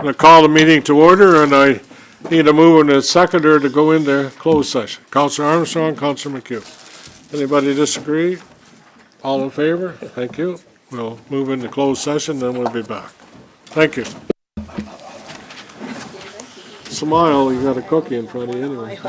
going to call the meeting to order, and I need a mover and a seconder to go into closed session. Councilor Armstrong, Councilor McHugh. Anybody disagree? All in favor? Thank you. We'll move into closed session, then we'll be back. Thank you. Smile, you got a cookie in front of you anyway.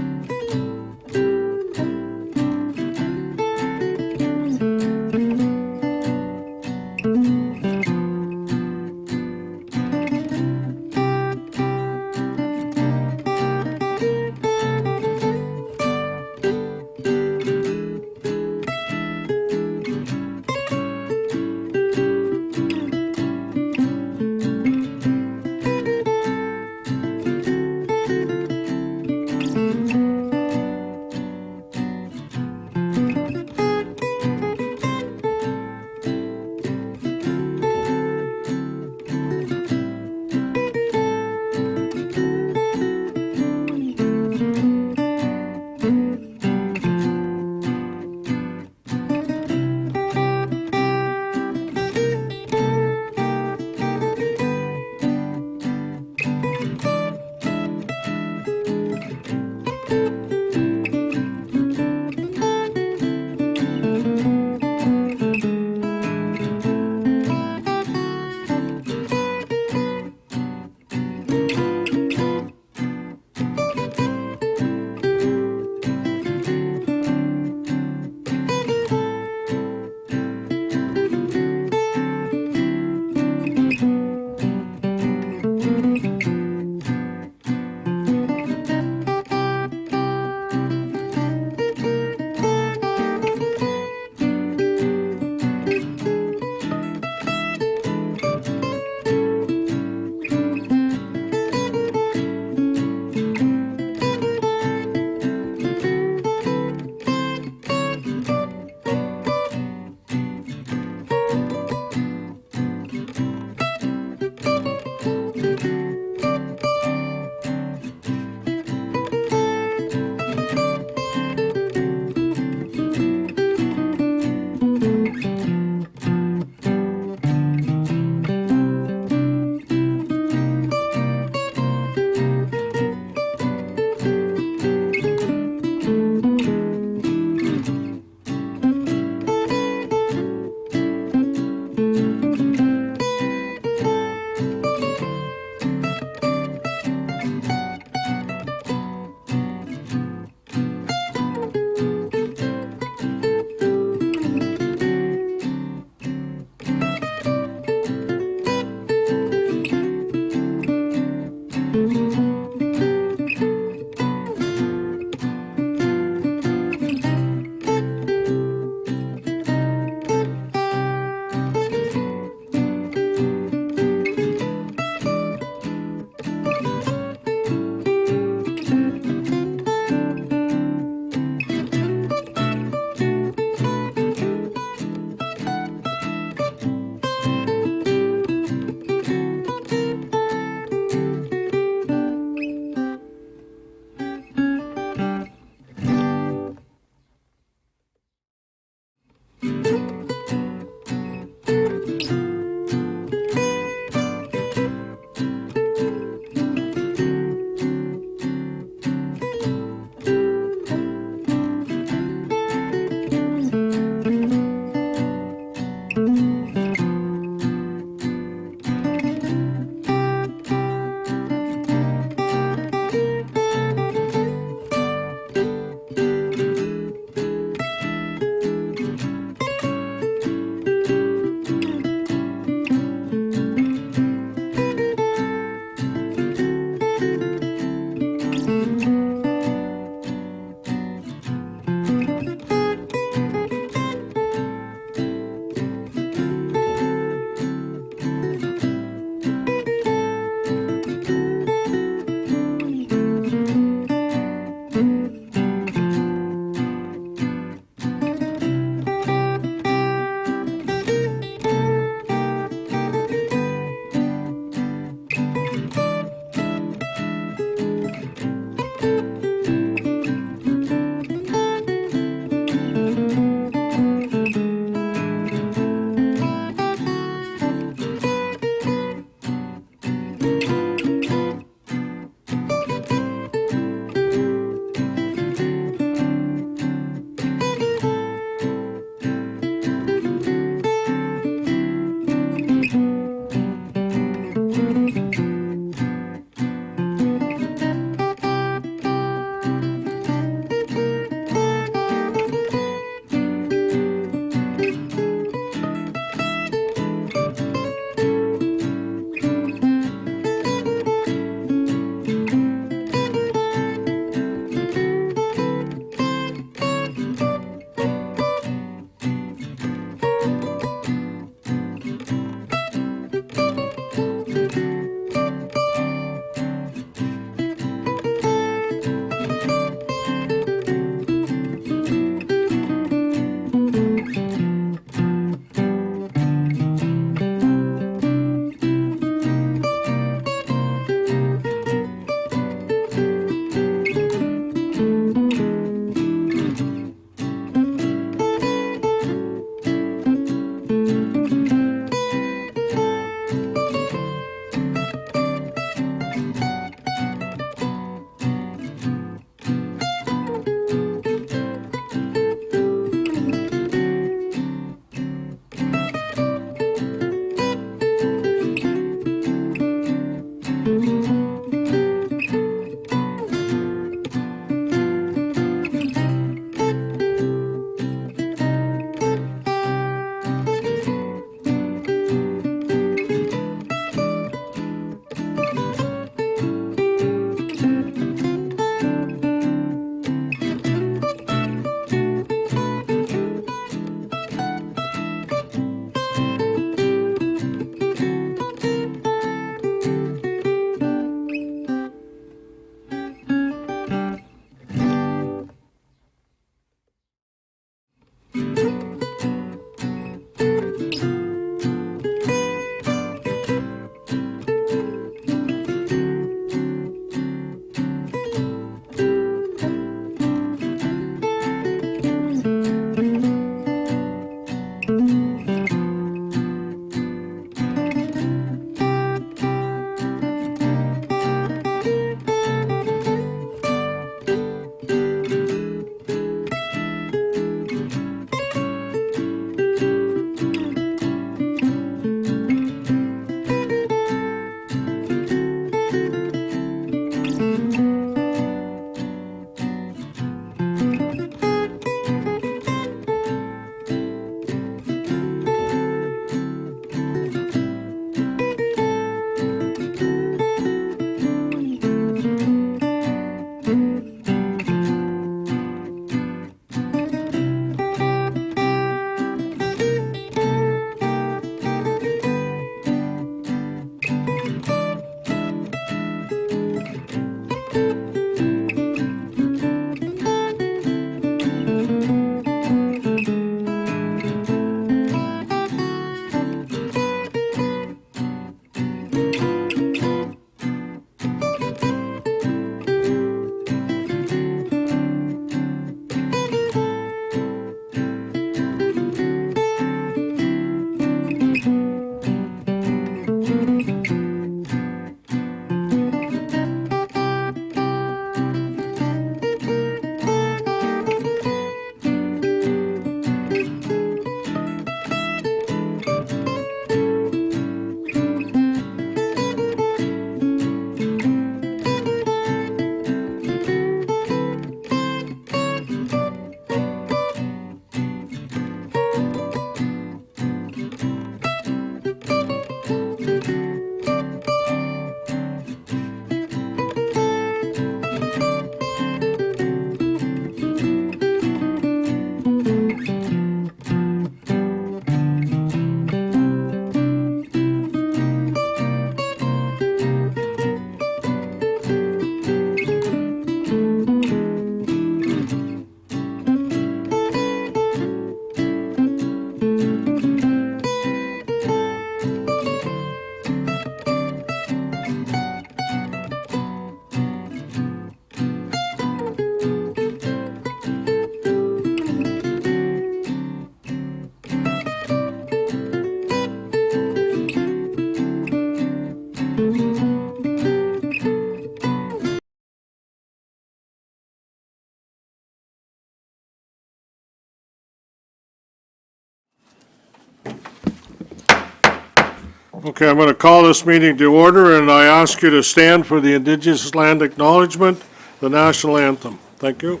Okay, I'm going to call this meeting to order, and I ask you to stand for the Indigenous Land Acknowledgement, the national anthem. Thank you.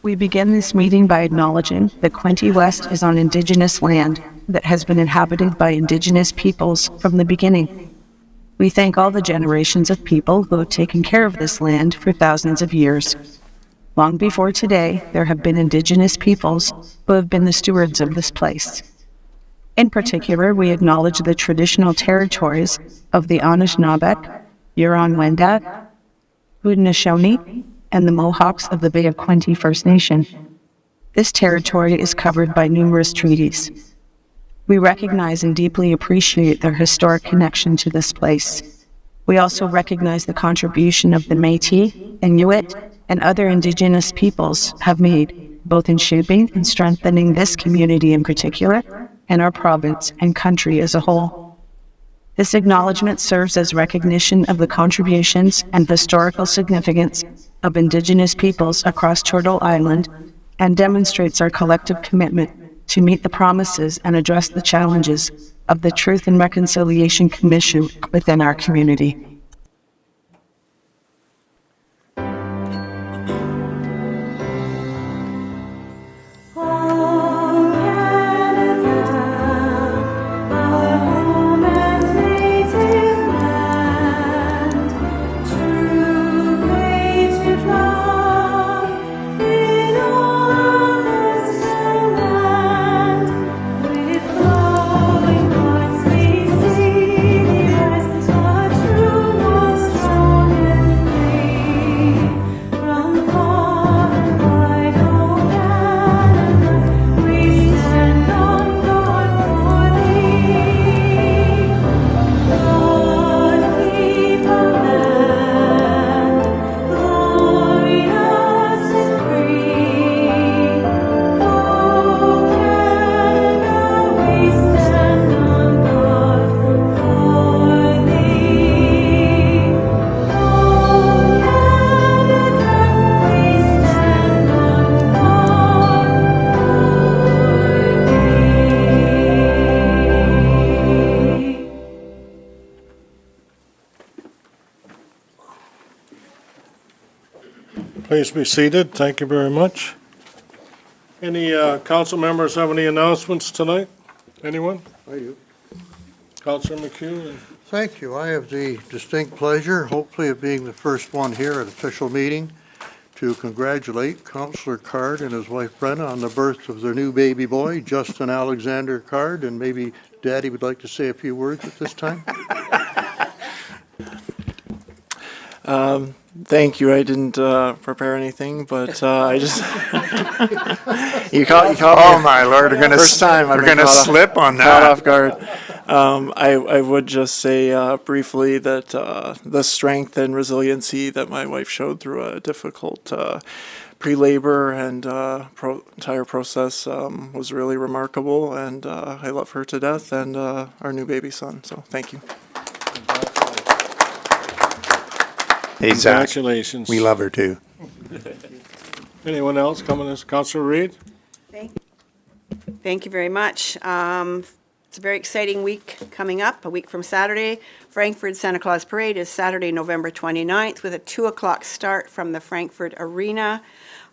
We begin this meeting by acknowledging that Quinte West is on Indigenous land that has been inhabited by Indigenous peoples from the beginning. We thank all the generations of people who have taken care of this land for thousands of years. Long before today, there have been Indigenous peoples who have been the stewards of this place. In particular, we acknowledge the traditional territories of the Anishinaabe, Huron-Wendat, Haudenosaunee, and the Mohawks of the Bay of Quinte First Nation. This territory is covered by numerous treaties. We recognize and deeply appreciate their historic connection to this place. We also recognize the contribution of the Métis, Inuit, and other Indigenous peoples have made, both in shaping and strengthening this community in particular, and our province and country as a whole. This acknowledgement serves as recognition of the contributions and historical significance of Indigenous peoples across Turtle Island and demonstrates our collective commitment to meet the promises and address the challenges of the Truth and Reconciliation Commission within our community. Please be seated. Thank you very much. Any council members have any announcements tonight? Anyone? I do. Councilor McHugh? Thank you. I have the distinct pleasure, hopefully, of being the first one here at official meeting to congratulate Councillor Card and his wife Brenna on the birth of their new baby boy, Justin Alexander Card, and maybe Daddy would like to say a few words at this time. Thank you. I didn't prepare anything, but I just you caught me. Oh my Lord! We're gonna First time we're gonna slip on caught that. off guard. I would just say briefly that the strength and resiliency that my wife showed through a difficult pre-labor and entire process was really remarkable, and I love her to death and our new baby son. So thank you. Hey, Zach, Congratulations. we love her too. Anyone else coming? Councilor Reid? Thank you very much. It's a very exciting week coming up, a week from Saturday. Frankfurt Santa Claus Parade is Saturday, November 29th, with a 2 o'clock start from the Frankfurt Arena.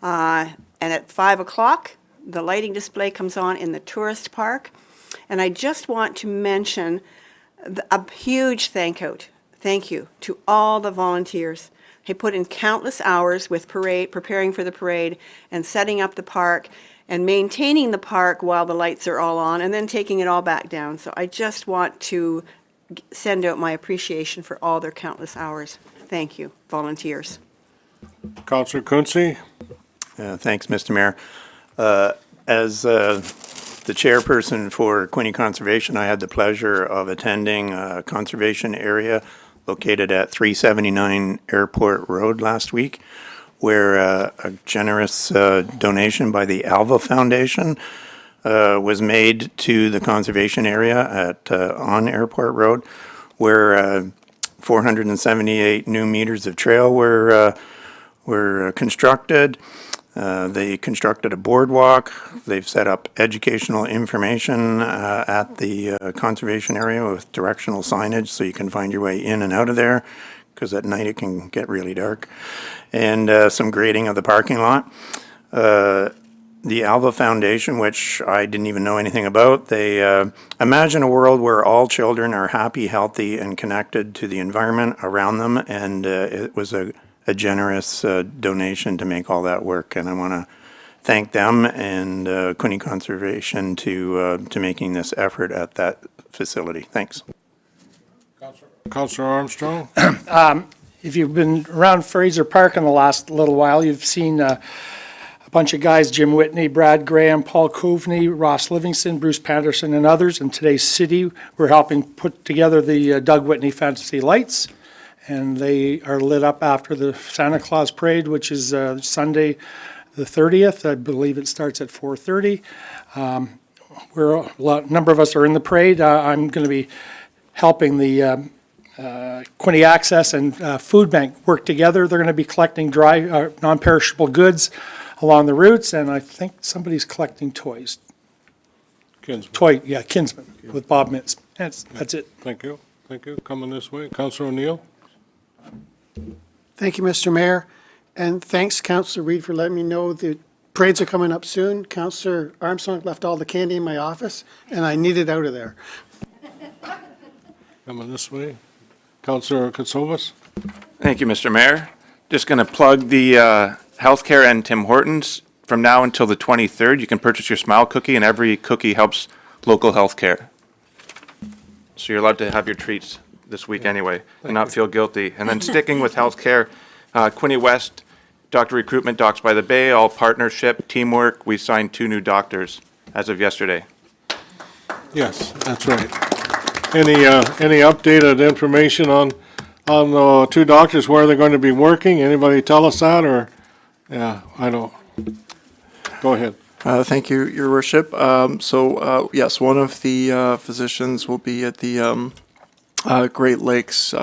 And at 5 o'clock, the lighting display comes on in the tourist park. And I just want to mention a huge thank you to all the volunteers. They put in countless hours with preparing for the parade and setting up the park and maintaining the park while the lights are all on and then taking it all back down. So I just want to send out my appreciation for all their countless hours. Thank you, volunteers. Councilor Quinte? Thanks, Mr. Mayor. As the chairperson for Quinte Conservation, I had the pleasure of attending a conservation area located at 379 Airport Road last week, where a generous donation by the Alva Foundation was made to the conservation area at on Airport Road, where 478 new meters of trail were constructed. They constructed a boardwalk. They've set up educational information at the conservation area with directional signage so you can find your way in and out of there, because at night it can get really dark. And some grading of the parking lot. The Alva Foundation, which I didn't even know anything about, they imagine a world where all children are happy, healthy, and connected to the environment around them, and it was a generous donation to make all that work. And I want to thank them and Quinte Conservation to making this effort at that facility. Thanks. Councillor Armstrong? If you've been around Fraser Park in the last little while, you've seen a bunch of guys, Jim Whitney, Brad Graham, Paul Coveney, Ross Livingston, Bruce Patterson, and others. In today's city, we're helping put together the Doug Whitney Fantasy Lights, and they are lit up after the Santa Claus Parade, which is Sunday the 30th. I believe it starts at 4:30. A number of us are in the parade. I'm going to be helping the Quinte Access and Food Bank work together. They're going to be collecting dry, non-perishable goods along the routes, and I think somebody's collecting toys. Kinsman with Bob Mintz. That's it. Thank you. Thank you. Coming this way. Councillor O'Neill? Thank you, Mr. Mayor, and thanks, Councillor Reid, for letting me know the parades are coming up soon. Councillor Armstrong left all the candy in my office, and I need it out of there. Coming this way. Councillor Katsovas? Thank you, Mr. Mayor. Just going to plug the healthcare and Tim Hortons. From now until the 23rd, you can purchase your Smile Cookie, and every cookie helps local healthcare. So you're allowed to have your treats this week anyway and not feel guilty. And then sticking with healthcare, Quinte West, doctor recruitment, Docs by the Bay, all partnership, teamwork. We signed 2 new doctors as of yesterday. Yes, that's right. Any updated information on the 2 doctors, where they're going to be working? Anybody tell us that, or? Yeah, I don't. Go ahead. Thank you, Your Worship. Yes, one of the physicians will be at the Great Lakes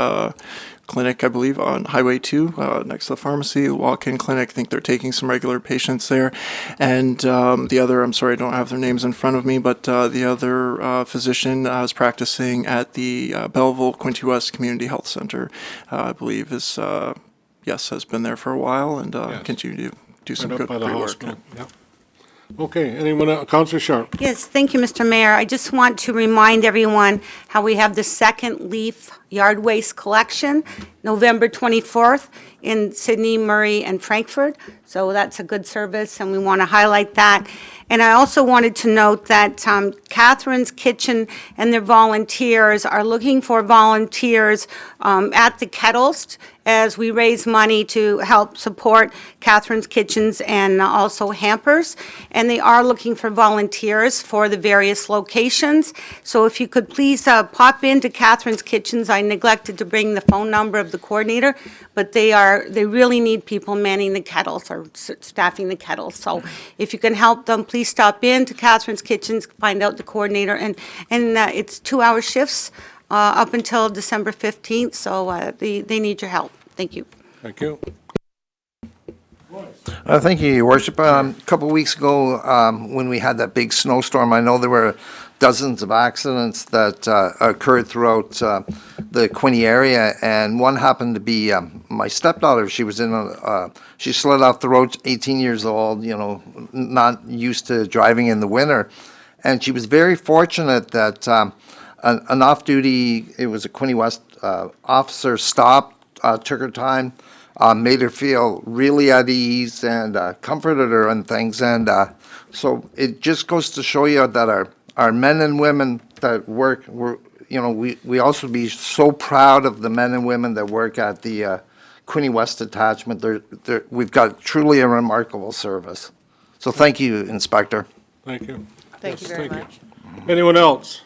Clinic, I believe, on Highway 2, next to the pharmacy, walk-in clinic. I think they're taking some regular patients there. And the other, I'm sorry, I don't have their names in front of me, but the other physician is practicing at the Belleville Quinte West Community Health Center, I believe is, has been there for a while and continue to do some good work. Yep. Okay, anyone else? Councillor Sharp? Yes, thank you, Mr. Mayor. I just want to remind everyone how we have the second leaf yard waste collection, November 24th in Sydney, Murray, and Frankfurt. So that's a good service, and we want to highlight that. And I also wanted to note that Catherine's Kitchen and their volunteers are looking for volunteers at the kettles as we raise money to help support Catherine's Kitchens and also Hampers. And they are looking for volunteers for the various locations. So if you could please pop into Catherine's Kitchens. I neglected to bring the phone number of the coordinator, but they really need people manning the kettles or staffing the kettles. So if you can help them, please stop in to Catherine's Kitchens, find out the coordinator, and it's 2-hour shifts up until December 15th, so they need your help. Thank you. Thank you. Thank you, Your Worship. A couple of weeks ago, when we had that big snowstorm, I know there were dozens of accidents that occurred throughout the Quinte area, and one happened to be my stepdaughter. She was she slid off the road, 18 years old, not used to driving in the winter, and she was very fortunate that an off-duty, it was a Quinte West officer, stopped, took her time, made her feel really at ease and comforted her and things. And so it just goes to show you that our men and women that work, we also be so proud of the men and women that work at the Quinte West attachment. We've got truly a remarkable service. So thank you, Inspector. Thank you. Thank you very much. Anyone else?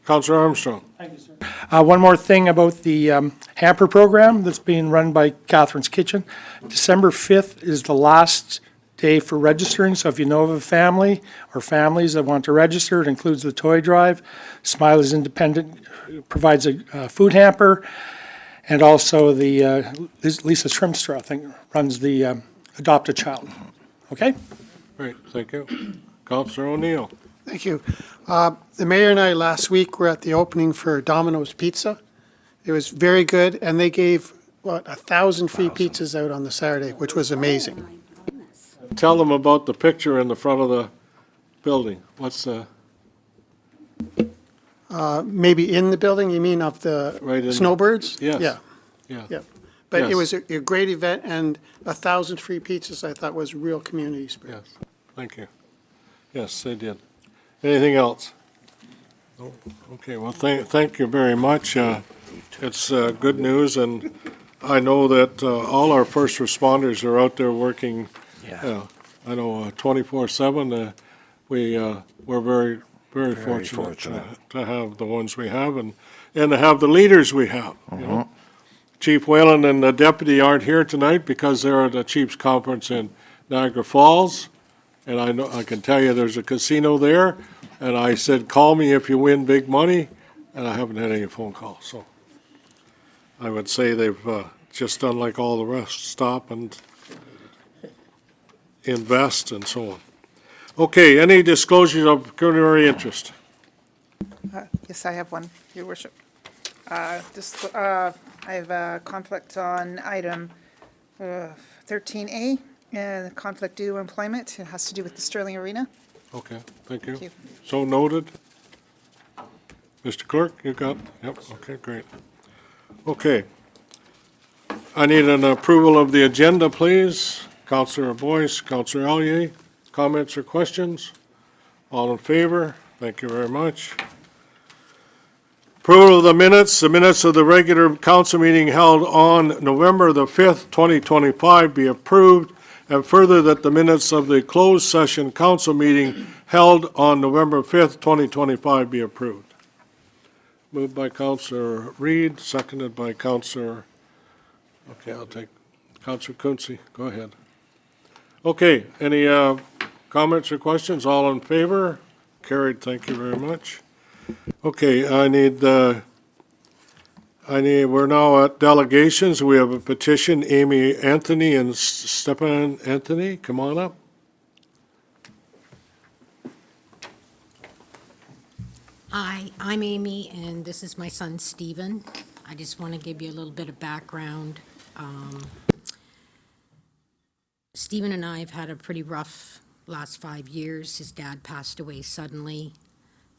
Councillor Armstrong? Thank you, sir. One more thing about the hamper program that's being run by Catherine's Kitchen. December 5th is the last day for registering, so if you know of a family or families that want to register, it includes the toy drive. Smile is Independent provides a food hamper, and also the Lisa Shrimpstra, I think, runs the Adopt a Child. Okay? Great, thank you. Counselor O'Neill. Thank you. The mayor and I last week were at the opening for Domino's Pizza. It was very good, and they gave, 1,000 free pizzas out on the Saturday, which was amazing. Tell them about the picture in the front of the building. What's the, Maybe in the building, you mean of the Right in- snowbirds? Yes. Yeah, yeah. yeah. But it Yes. was a great event, and 1,000 free pizzas I thought was real community spirit. Yes, thank you. Yes, they did. Anything else? No? Okay, well, thank you very much. It's good news, and I know that all our first responders are out there working, I know 24/7. We're very fortunate to have the ones we have and to have the leaders we have, you know. Chief Whalen and the deputy aren't here tonight because they're at the Chiefs Conference in Niagara Falls. And I can tell you there's a casino there, and I said, call me if you win big money, and I haven't had any phone calls, so. I would say they've just done like all the rest, stop and invest and so on. Okay, any disclosures of pecuniary interest? Yes, I have one, Your Worship. I have a conflict on item 13A, and conflict due to employment. It has to do with the Sterling Arena. Okay, thank you. Thank you. So noted. Mr. Clerk, you got, yep, okay, great. Okay. I need an approval of the agenda, please. Councillor Boyce, Councillor Allier, comments or questions? All in favor? Thank you very much. Approval of the minutes of the regular council meeting held on November the 5th, 2025 be approved, and further that the minutes of the closed session council meeting held on November 5th, 2025 be approved. Moved by Councillor Reed, seconded by Councillor, okay, I'll take Councillor Quinte. Go ahead. Okay, any comments or questions? All in favor? Carried, thank you very much. Okay, we're now at delegations. We have a petition, Amy Anthony and Stephen Anthony. Come on up. Hi, I'm Amy, and this is my son, Stephen. I just want to give you a little bit of background. Stephen and I have had a pretty rough last 5 years. His dad passed away suddenly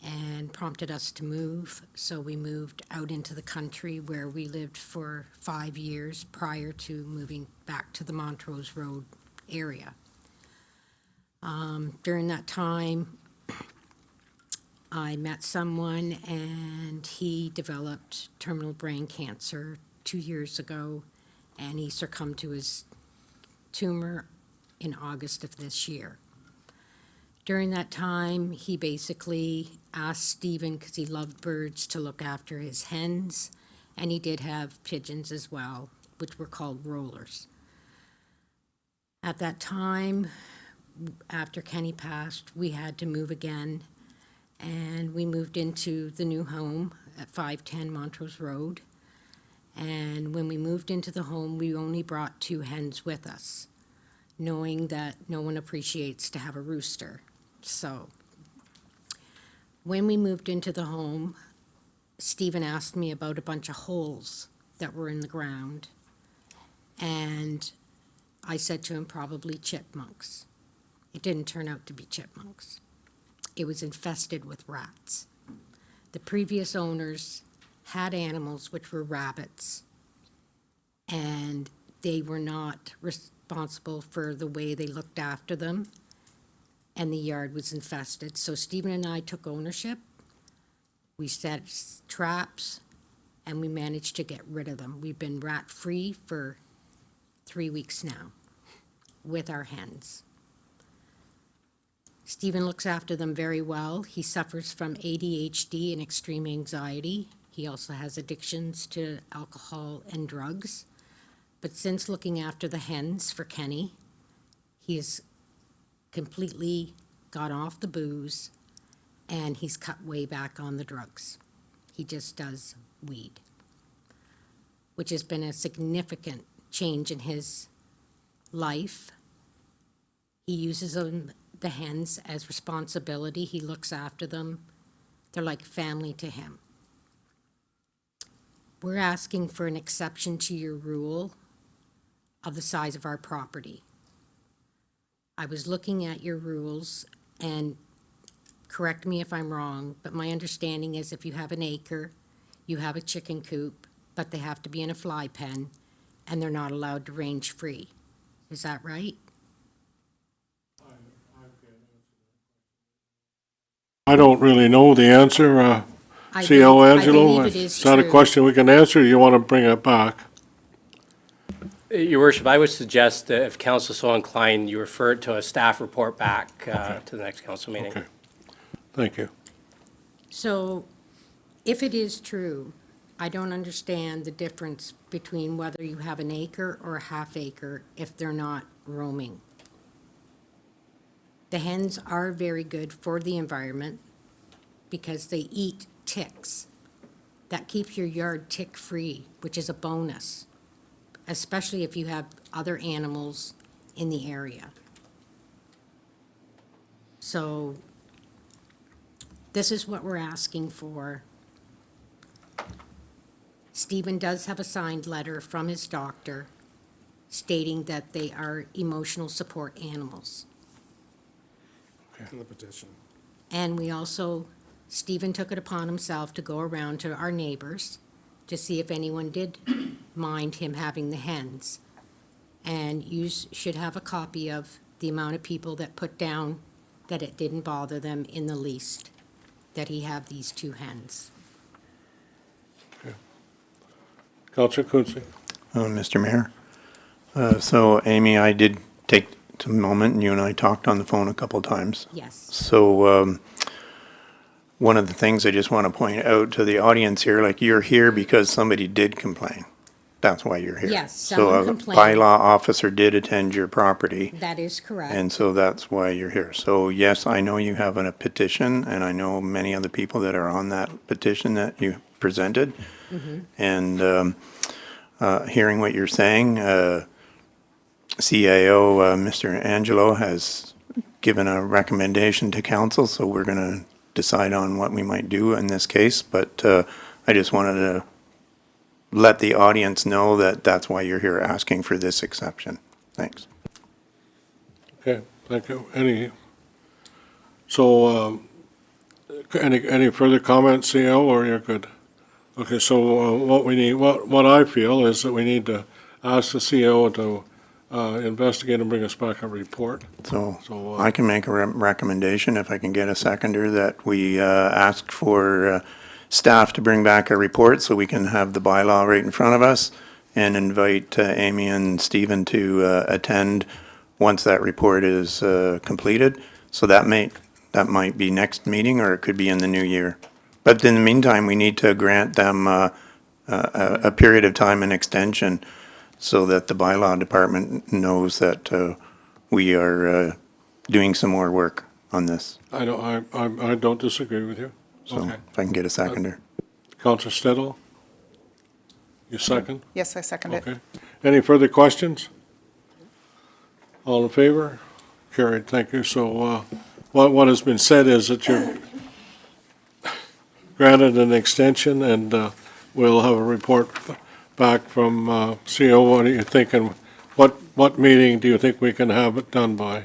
and prompted us to move. So we moved out into the country where we lived for 5 years prior to moving back to the Montrose Road area. During that time, I met someone and he developed terminal brain cancer 2 years ago, and he succumbed to his tumor in August of this year. During that time, he basically asked Stephen, because he loved birds, to look after his hens, and he did have pigeons as well, which were called rollers. At that time, after Kenny passed, we had to move again, and we moved into the new home at 510 Montrose Road. And when we moved into the home, we only brought 2 hens with us, knowing that no one appreciates to have a rooster. So when we moved into the home, Stephen asked me about a bunch of holes that were in the ground. And I said to him, probably chipmunks. It didn't turn out to be chipmunks. It was infested with rats. The previous owners had animals, which were rabbits, and they were not responsible for the way they looked after them, and the yard was infested. So Stephen and I took ownership. We set traps, and we managed to get rid of them. We've been rat-free for 3 weeks now with our hens. Stephen looks after them very well. He suffers from ADHD and extreme anxiety. He also has addictions to alcohol and drugs. But since looking after the hens for Kenny, he has completely got off the booze and he's cut way back on the drugs. He just does weed, which has been a significant change in his life He uses them, the hens, as responsibility. He looks after them. They're like family to him. We're asking for an exception to your rule of the size of our property. I was looking at your rules, and correct me if I'm wrong, but my understanding is if you have an acre, you have a chicken coop, but they have to be in a fly pen, and they're not allowed to range free. Is that right? I don't really know the answer. I CO I Angelo, believe it is is that a true. question we can answer, or you want to bring it back? Your Worship, I would suggest that if council so inclined, you refer it to a staff report back to the next council meeting. Okay. Thank you. So if it is true, I don't understand the difference between whether you have an acre or a half acre if they're not roaming. The hens are very good for the environment because they eat ticks. That keeps your yard tick-free, which is a bonus, especially if you have other animals in the area. So this is what we're asking for. Stephen does have a signed letter from his doctor stating that they are emotional support animals. In the petition. And we also, Stephen took it upon himself to go around to our neighbors to see if anyone did mind him having the hens. And you should have a copy of the amount of people that put down that it didn't bother them in the least, that he have these 2 hens. Councillor Quinte. Mr. Mayor. So Amy, I did take a moment, and you and I talked on the phone a couple times. Yes. So one of the things I just want to point out to the audience here, like you're here because somebody did complain. That's why you're here. Yes, someone So a complained. bylaw officer did attend your property. That is correct. And so that's why you're here. So yes, I know you have a petition, and I know many other people that are on that petition that you presented. And hearing what you're saying, CIO Mr. Angelo has given a recommendation to council, so we're going to decide on what we might do in this case. But I just wanted to let the audience know that that's why you're here asking for this exception. Thanks. Okay, thank you. Any further comments, CO, or you're good? Okay, so what we need, what I feel is that we need to ask the CO to investigate and bring us back a report. So So, I can make a recommendation, if I can get a seconder, that we ask for staff to bring back a report so we can have the bylaw right in front of us, and invite Amy and Stephen to attend once that report is completed. So that might be next meeting, or it could be in the new year. But in the meantime, we need to grant them a period of time and extension so that the bylaw department knows that we are doing some more work on this. I don't disagree with you. So Okay. if I can get a seconder. Councillor Stedel? You second? Yes, I second it. Okay. Any further questions? All in favor? Carried, thank you. So what has been said is that you're granted an extension, and we'll have a report back from CO. What are you thinking? What meeting do you think we can have it done by?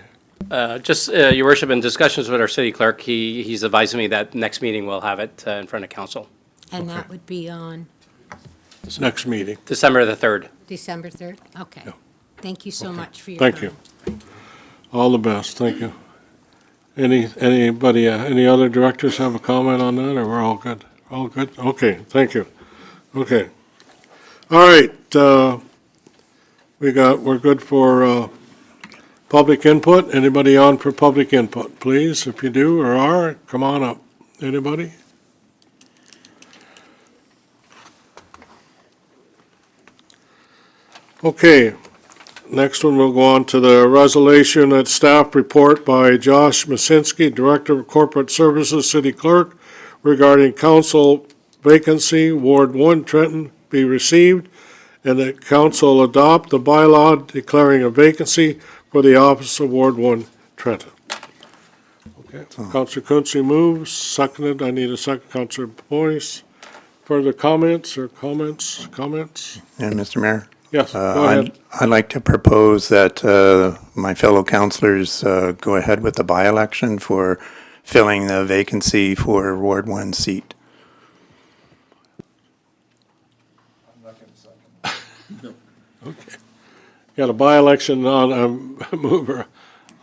Your Worship, in discussions with our city clerk, he's advising me that next meeting we'll have it in front of council. And that would be on Next meeting. December the 3rd. December 3rd? Okay. Yeah. Thank you so much for your Thank time. you. All the best, thank you. Anybody, any other directors have a comment on that, or we're all good? All good? Okay, thank you. Okay. All right, we're good for public input. Anybody on for public input, please? If you do or are, come on up. Anybody? Okay, next one, we'll go on to the resolution at staff report by Josh Masinski, Director of Corporate Services, City Clerk, regarding council vacancy, Ward 1, Trenton, be received, and that council adopt the bylaw declaring a vacancy for the office of Ward 1, Trenton. Okay, Counselor Quinte moves, seconded. I need a second. Counselor Boyce. Further comments or comments? And Mr. Mayor? Yes, go ahead. I'd like to propose that my fellow councillors go ahead with the by-election for filling the vacancy for Ward 1 seat. Okay. Got a by-election on a mover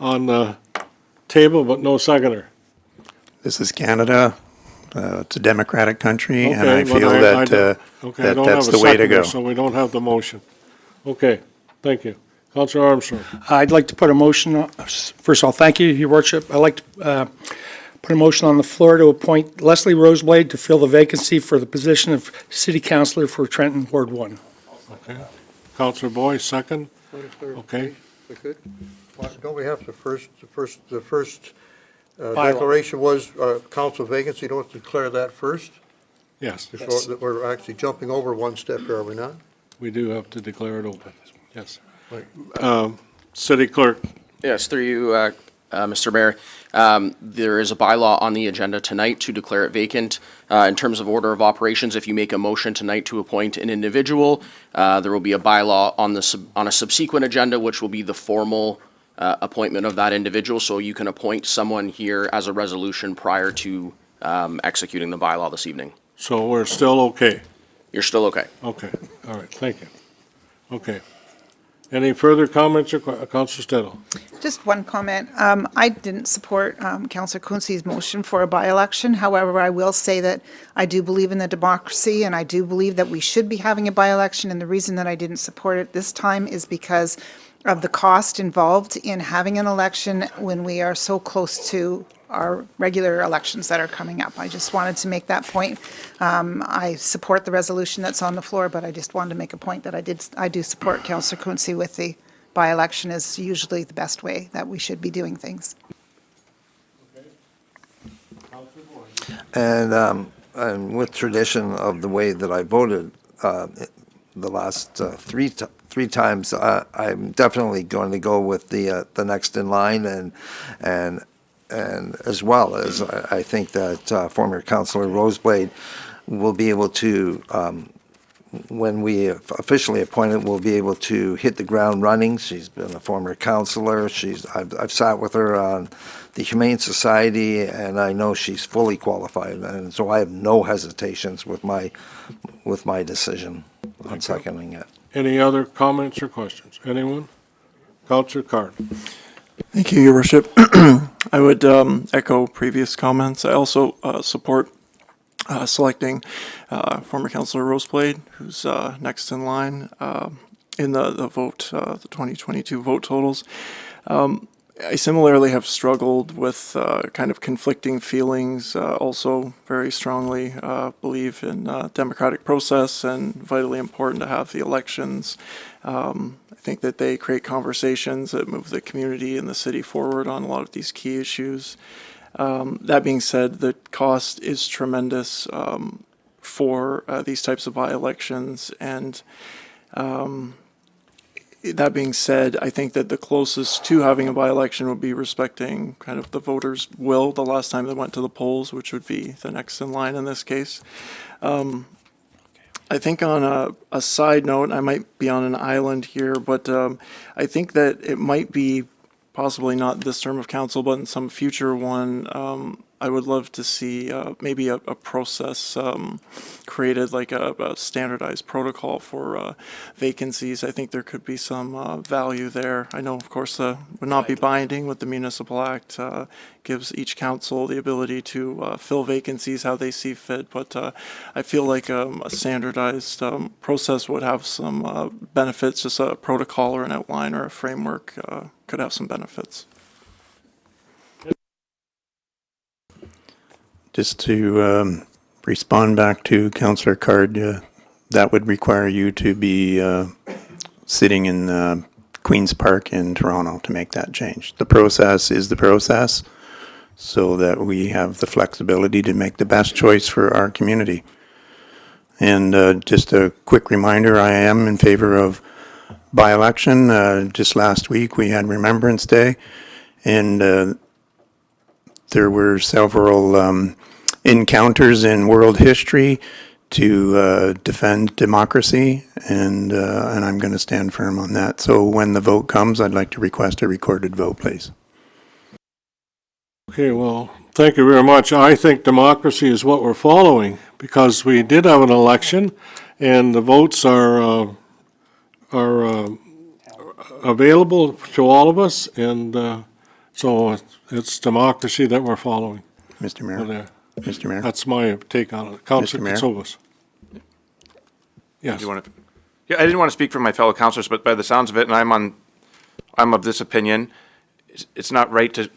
on the table, but no seconder. This is Canada. It's a democratic country, and Okay, I but feel that okay, I don't that's have a the way to seconder, go. so we don't have the motion. Okay, thank you. Counselor Armstrong. I'd like to put a motion, first of all, thank you, Your Worship. I'd like to put a motion on the floor to appoint Leslie Roseblade to fill the vacancy for the position of City Councillor for Trenton Ward 1. Okay. Counselor Boyce, second. Okay. We could? Don't we have the first declaration was council vacancy, don't we declare that first? Yes, Before, we're actually jumping over one step here, are we not? we do have to declare it open. Yes. Right. City Clerk. Yes, through you, Mr. Mayor. There is a bylaw on the agenda tonight to declare it vacant. In terms of order of operations, if you make a motion tonight to appoint an individual, there will be a bylaw on a subsequent agenda, which will be the formal appointment of that individual. So you can appoint someone here as a resolution prior to executing the bylaw this evening. So we're still okay? You're still okay. Okay, all right, thank you. Okay. Any further comments or Councilor Stedel? Just one comment. I didn't support Councillor Quince's motion for a by-election. However, I will say that I do believe in the democracy, and I do believe that we should be having a by-election. And the reason that I didn't support it this time is because of the cost involved in having an election when we are so close to our regular elections that are coming up. I just wanted to make that point. I support the resolution that's on the floor, but I just wanted to make a point that I do support Councillor Quinte with the by-election is usually the best way that we should be doing things. And with tradition of the way that I voted the last three times, I'm definitely going to go with the next in line, and as well as I think that former Councillor Roseblade will be able to, when we officially appoint it, will be able to hit the ground running. She's been a former councillor. I've sat with her on the Humane Society, and I know she's fully qualified, and so I have no hesitations with my decision on seconding it. Any other comments or questions? Anyone? Councilor Card. Thank you, Your Worship. I would echo previous comments. I also support selecting former Councillor Roseblade, who's next in line in the vote, the 2022 vote totals. I similarly have struggled with kind of conflicting feelings, also very strongly believe in democratic process and vitally important to have the elections. I think that they create conversations that move the community and the city forward on a lot of these key issues. That being said, the cost is tremendous for these types of by-elections, and that being said, I think that the closest to having a by-election would be respecting kind of the voters' will the last time they went to the polls, which would be the next in line in this case. I think on a side note, I might be on an island here, but I think that it might be possibly not this term of council, but in some future one, I would love to see maybe a process created, like a standardized protocol for vacancies. I think there could be some value there. I know, of course, would not be binding with the Municipal Act. Gives each council the ability to fill vacancies how they see fit, but I feel like a standardized process would have some benefits. Just a protocol or an outline or a framework could have some benefits. Just to respond back to Councillor Card, that would require you to be sitting in Queen's Park in Toronto to make that change. The process is the process, so that we have the flexibility to make the best choice for our community. And just a quick reminder, I am in favor of by-election. Just last week, we had Remembrance Day, and there were several encounters in world history to defend democracy, and I'm going to stand firm on that. So when the vote comes, I'd like to request a recorded vote, please. Okay, well, thank you very much. I think democracy is what we're following, because we did have an election, and the votes are available to all of us, and so it's democracy that we're following. Mr. Mayor. Mr. Mayor. That's my take on it. Councilor Mayor. Katsoulis. Yes. Yeah, I didn't want to speak for my fellow councilors, but by the sounds of it, and I'm of this opinion, it's not right to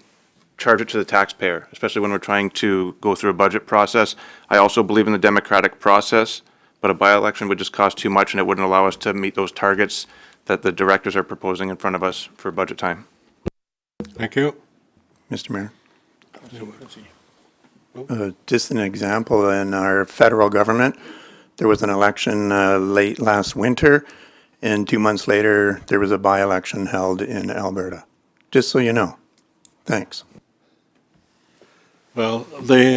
charge it to the taxpayer, especially when we're trying to go through a budget process. I also believe in the democratic process, but a by-election would just cost too much, and it wouldn't allow us to meet those targets that the directors are proposing in front of us for budget time. Thank you. Mr. Mayor. Just an example, in our federal government, there was an election late last winter, and 2 months later, there was a by-election held in Alberta. Just so you know. Thanks. Well, they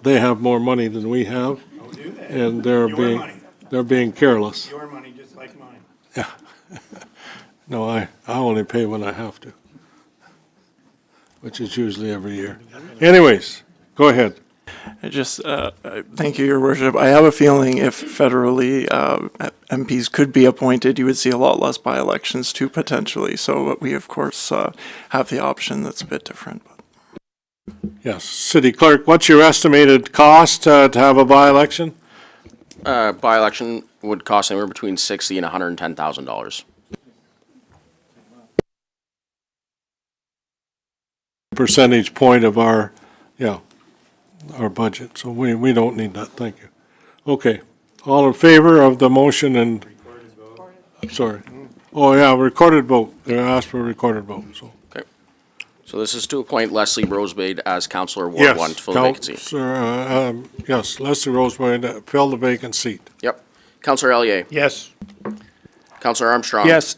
have more money than we have, and they're being careless. Your money, just like mine. Yeah. No, I only pay when I have to, which is usually every year. Anyways, go ahead. Thank you, Your Worship. I have a feeling if federally MPs could be appointed, you would see a lot less by-elections too, potentially. So we, of course, have the option that's a bit different. Yes, City Clerk, what's your estimated cost to have a by-election? By-election would cost anywhere between $60,000 and $110,000. Percentage point of our budget, so we don't need that, thank you. Okay, all in favor of the motion and, I'm sorry. Oh, yeah, recorded vote, they asked for a recorded vote, so. Okay. So this is to appoint Leslie Roseblade as Councillor Ward 1 to fill the vacancy. Yes, Leslie Roseblade, fill the vacant seat. Yep. Councillor Ellier. Yes. Councillor Armstrong. Yes.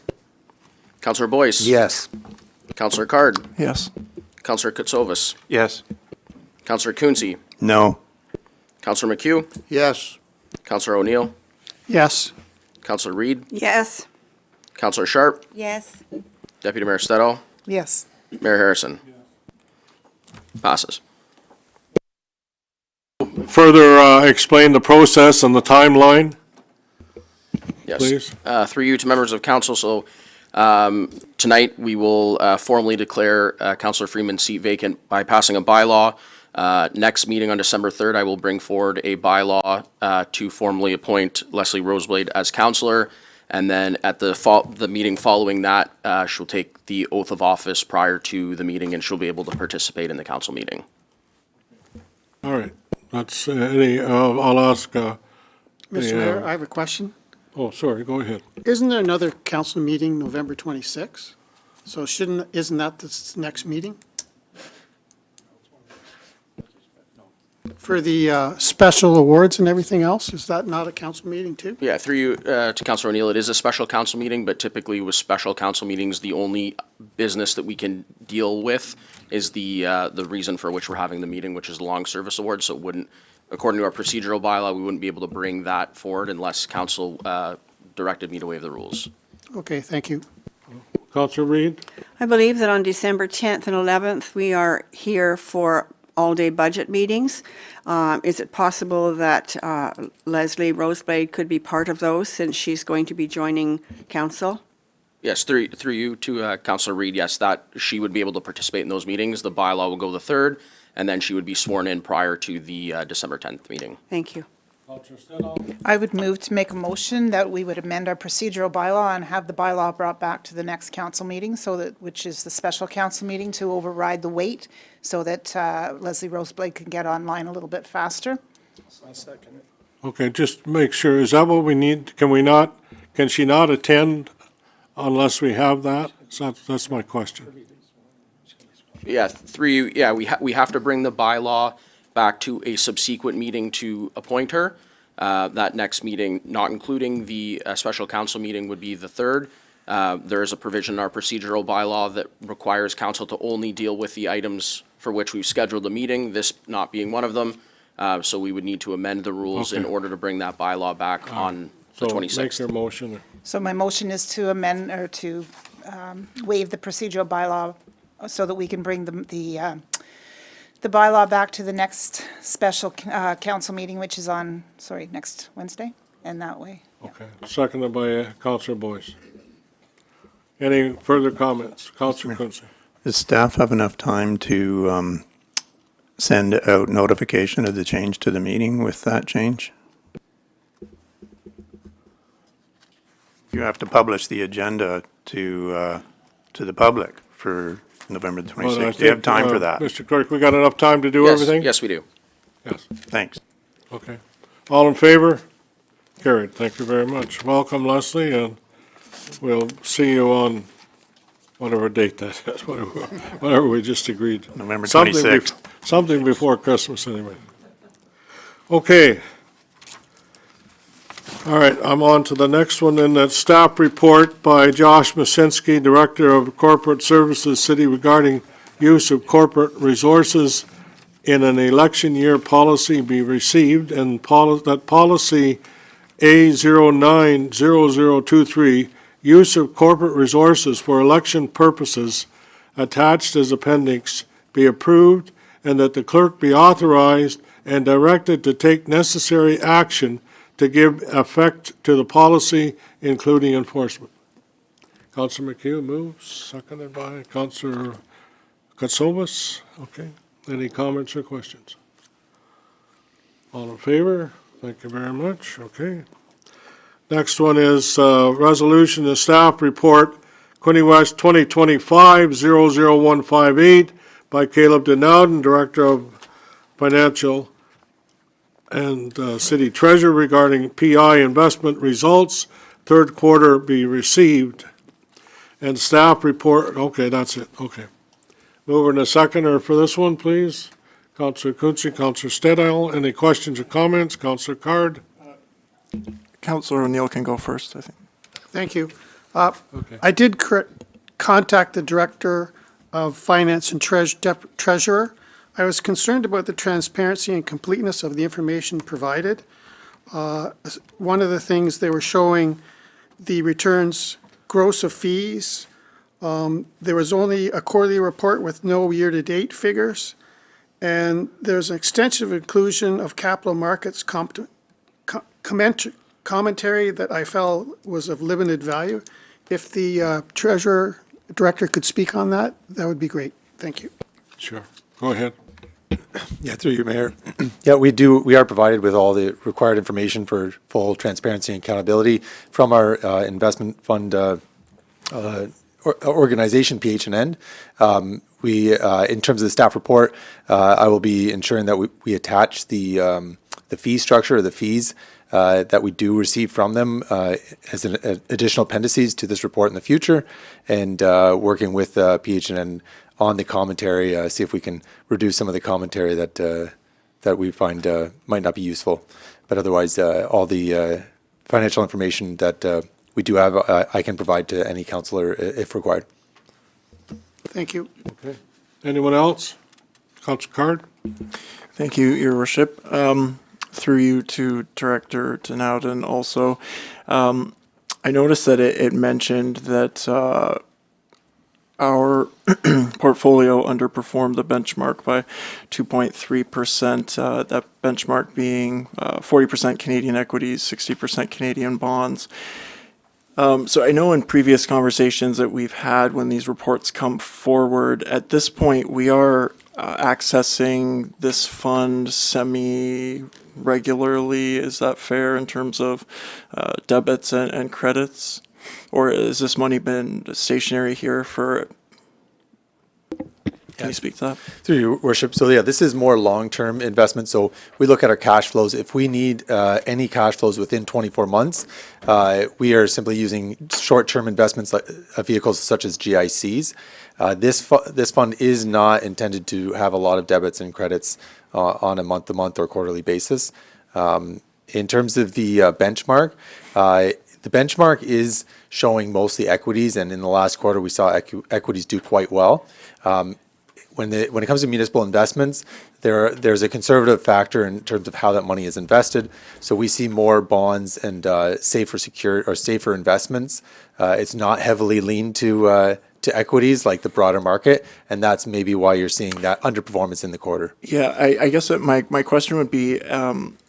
Councillor Boyce. Yes. Councillor Card. Yes. Councillor Katsoulis. Yes. Councillor Quinte. No. Councillor McHugh. Yes. Councillor O'Neill. Yes. Councillor Reid. Yes. Councillor Sharp. Yes. Deputy Mayor Stedall. Yes. Mayor Harrison. Passes. Further explain the process and the timeline, Yes. please. Through you to members of council, so tonight we will formally declare Councillor Freeman's seat vacant by passing a bylaw. Next meeting on December 3rd, I will bring forward a bylaw to formally appoint Leslie Roseblade as councillor. And then at the meeting following that, she'll take the oath of office prior to the meeting, and she'll be able to participate in the council meeting. All right, that's I'll ask. Mr. Mayor, I have a question. Oh, sorry, go ahead. Isn't there another council meeting November 26th? So isn't that the next meeting? For the special awards and everything else, is that not a council meeting too? Yeah, through you to Councillor O'Neill, it is a special council meeting, but typically with special council meetings, the only business that we can deal with is the reason for which we're having the meeting, which is the long service award. So it wouldn't, according to our procedural bylaw, we wouldn't be able to bring that forward unless council directed me to waive the rules. Okay, thank you. Councillor Reid? I believe that on December 10th and 11th, we are here for all-day budget meetings. Is it possible that Leslie Roseblade could be part of those since she's going to be joining council? Yes, through you to Councillor Reid, yes, that she would be able to participate in those meetings. The bylaw will go the 3rd, and then she would be sworn in prior to the December 10th meeting. Thank you. I would move to make a motion that we would amend our procedural bylaw and have the bylaw brought back to the next council meeting, which is the special council meeting, to override the wait so that Leslie Roseblade can get online a little bit faster. Okay, just make sure, is that what we need? Can she not attend unless we have that? So that's my question. Yeah, through you, yeah, we have to bring the bylaw back to a subsequent meeting to appoint her. That next meeting, not including the special council meeting, would be the 3rd. There is a provision in our procedural bylaw that requires council to only deal with the items for which we've scheduled the meeting, this not being one of them. So we would need to amend the rules in Okay. order to bring that bylaw back on the So 26th. make your motion. So my motion is to amend or to waive the procedural bylaw so that we can bring the bylaw back to the next special council meeting, which is on, next Wednesday, and that way. Okay, seconded by Councillor Boyce. Any further comments? Councillor Quinte. Does staff have enough time to send out notification of the change to the meeting with that change? You have to publish the agenda to the public for November the 26th. Do you have time for that? Mr. Clerk, we got enough time to do Yes, everything? yes, we do. Yes. Thanks. Okay. All in favor? Carried. Thank you very much. Welcome, Leslie, and we'll see you on whatever date that is, whatever we just agreed. November Something 26th. Something before Christmas, anyway. Okay. All right, I'm on to the next one, and that's staff report by Josh Masinski, Director of Corporate Services, City, regarding use of corporate resources in an election year policy be received, and that policy A090023, use of corporate resources for election purposes, attached as appendix, be approved, and that the clerk be authorized and directed to take necessary action to give effect to the policy, including enforcement. Councillor McHugh moves, seconded by Councillor Katsovas. Okay. Any comments or questions? All in favor? Thank you very much. Okay. Next one is resolution and staff report, Quinte West 2025-00158 by Caleb Denowden, Director of Financial and City Treasurer, regarding PI investment results, third quarter be received. And staff report, okay, that's it, okay. Mover and a seconder for this one, please. Councillor Kunci, Councillor Stedile. Any questions or comments? Councillor Card. Councillor O'Neill can go first, I think. Thank you. Okay. I did contact the Director of Finance and Treasurer. I was concerned about the transparency and completeness of the information provided. One of the things they were showing the returns gross of fees. There was only a quarterly report with no year-to-date figures. And there's an extensive inclusion of capital markets commentary that I felt was of limited value. If the Treasurer Director could speak on that, that would be great. Thank you. Sure. Go ahead. Yeah, through you, Mayor. Yeah, we are provided with all the required information for full transparency and accountability from our investment fund organization, PH&N. In terms of the staff report, I will be ensuring that we attach the fee structure, the fees that we do receive from them as an additional appendices to this report in the future, and working with PH&N on the commentary, see if we can reduce some of the commentary that we find might not be useful. But otherwise, all the financial information that we do have, I can provide to any councillor if required. Thank you. Okay. Anyone else? Councillor Card? Thank you, Your Worship. Through you to Director Denowden also. I noticed that it mentioned that our portfolio underperformed the benchmark by 2.3%, that benchmark being 40% Canadian equities, 60% Canadian bonds. So I know in previous conversations that we've had when these reports come forward, at this point we are accessing this fund semi-regularly. Is that fair in terms of debits and credits? Or has this money been stationary here for, can you speak to that? Through your worship. So yeah, this is more long-term investment. So we look at our cash flows. If we need any cash flows within 24 months, we are simply using short-term investments like vehicles such as GICs. This fund is not intended to have a lot of debits and credits on a month-to-month or quarterly basis. In terms of the benchmark, the benchmark is showing mostly equities, and in the last quarter, we saw equities do quite well. When it comes to municipal investments, there's a conservative factor in terms of how that money is invested. So we see more bonds and safer investments. It's not heavily leaned to equities like the broader market, and that's maybe why you're seeing that underperformance in the quarter. Yeah, I guess that my question would be,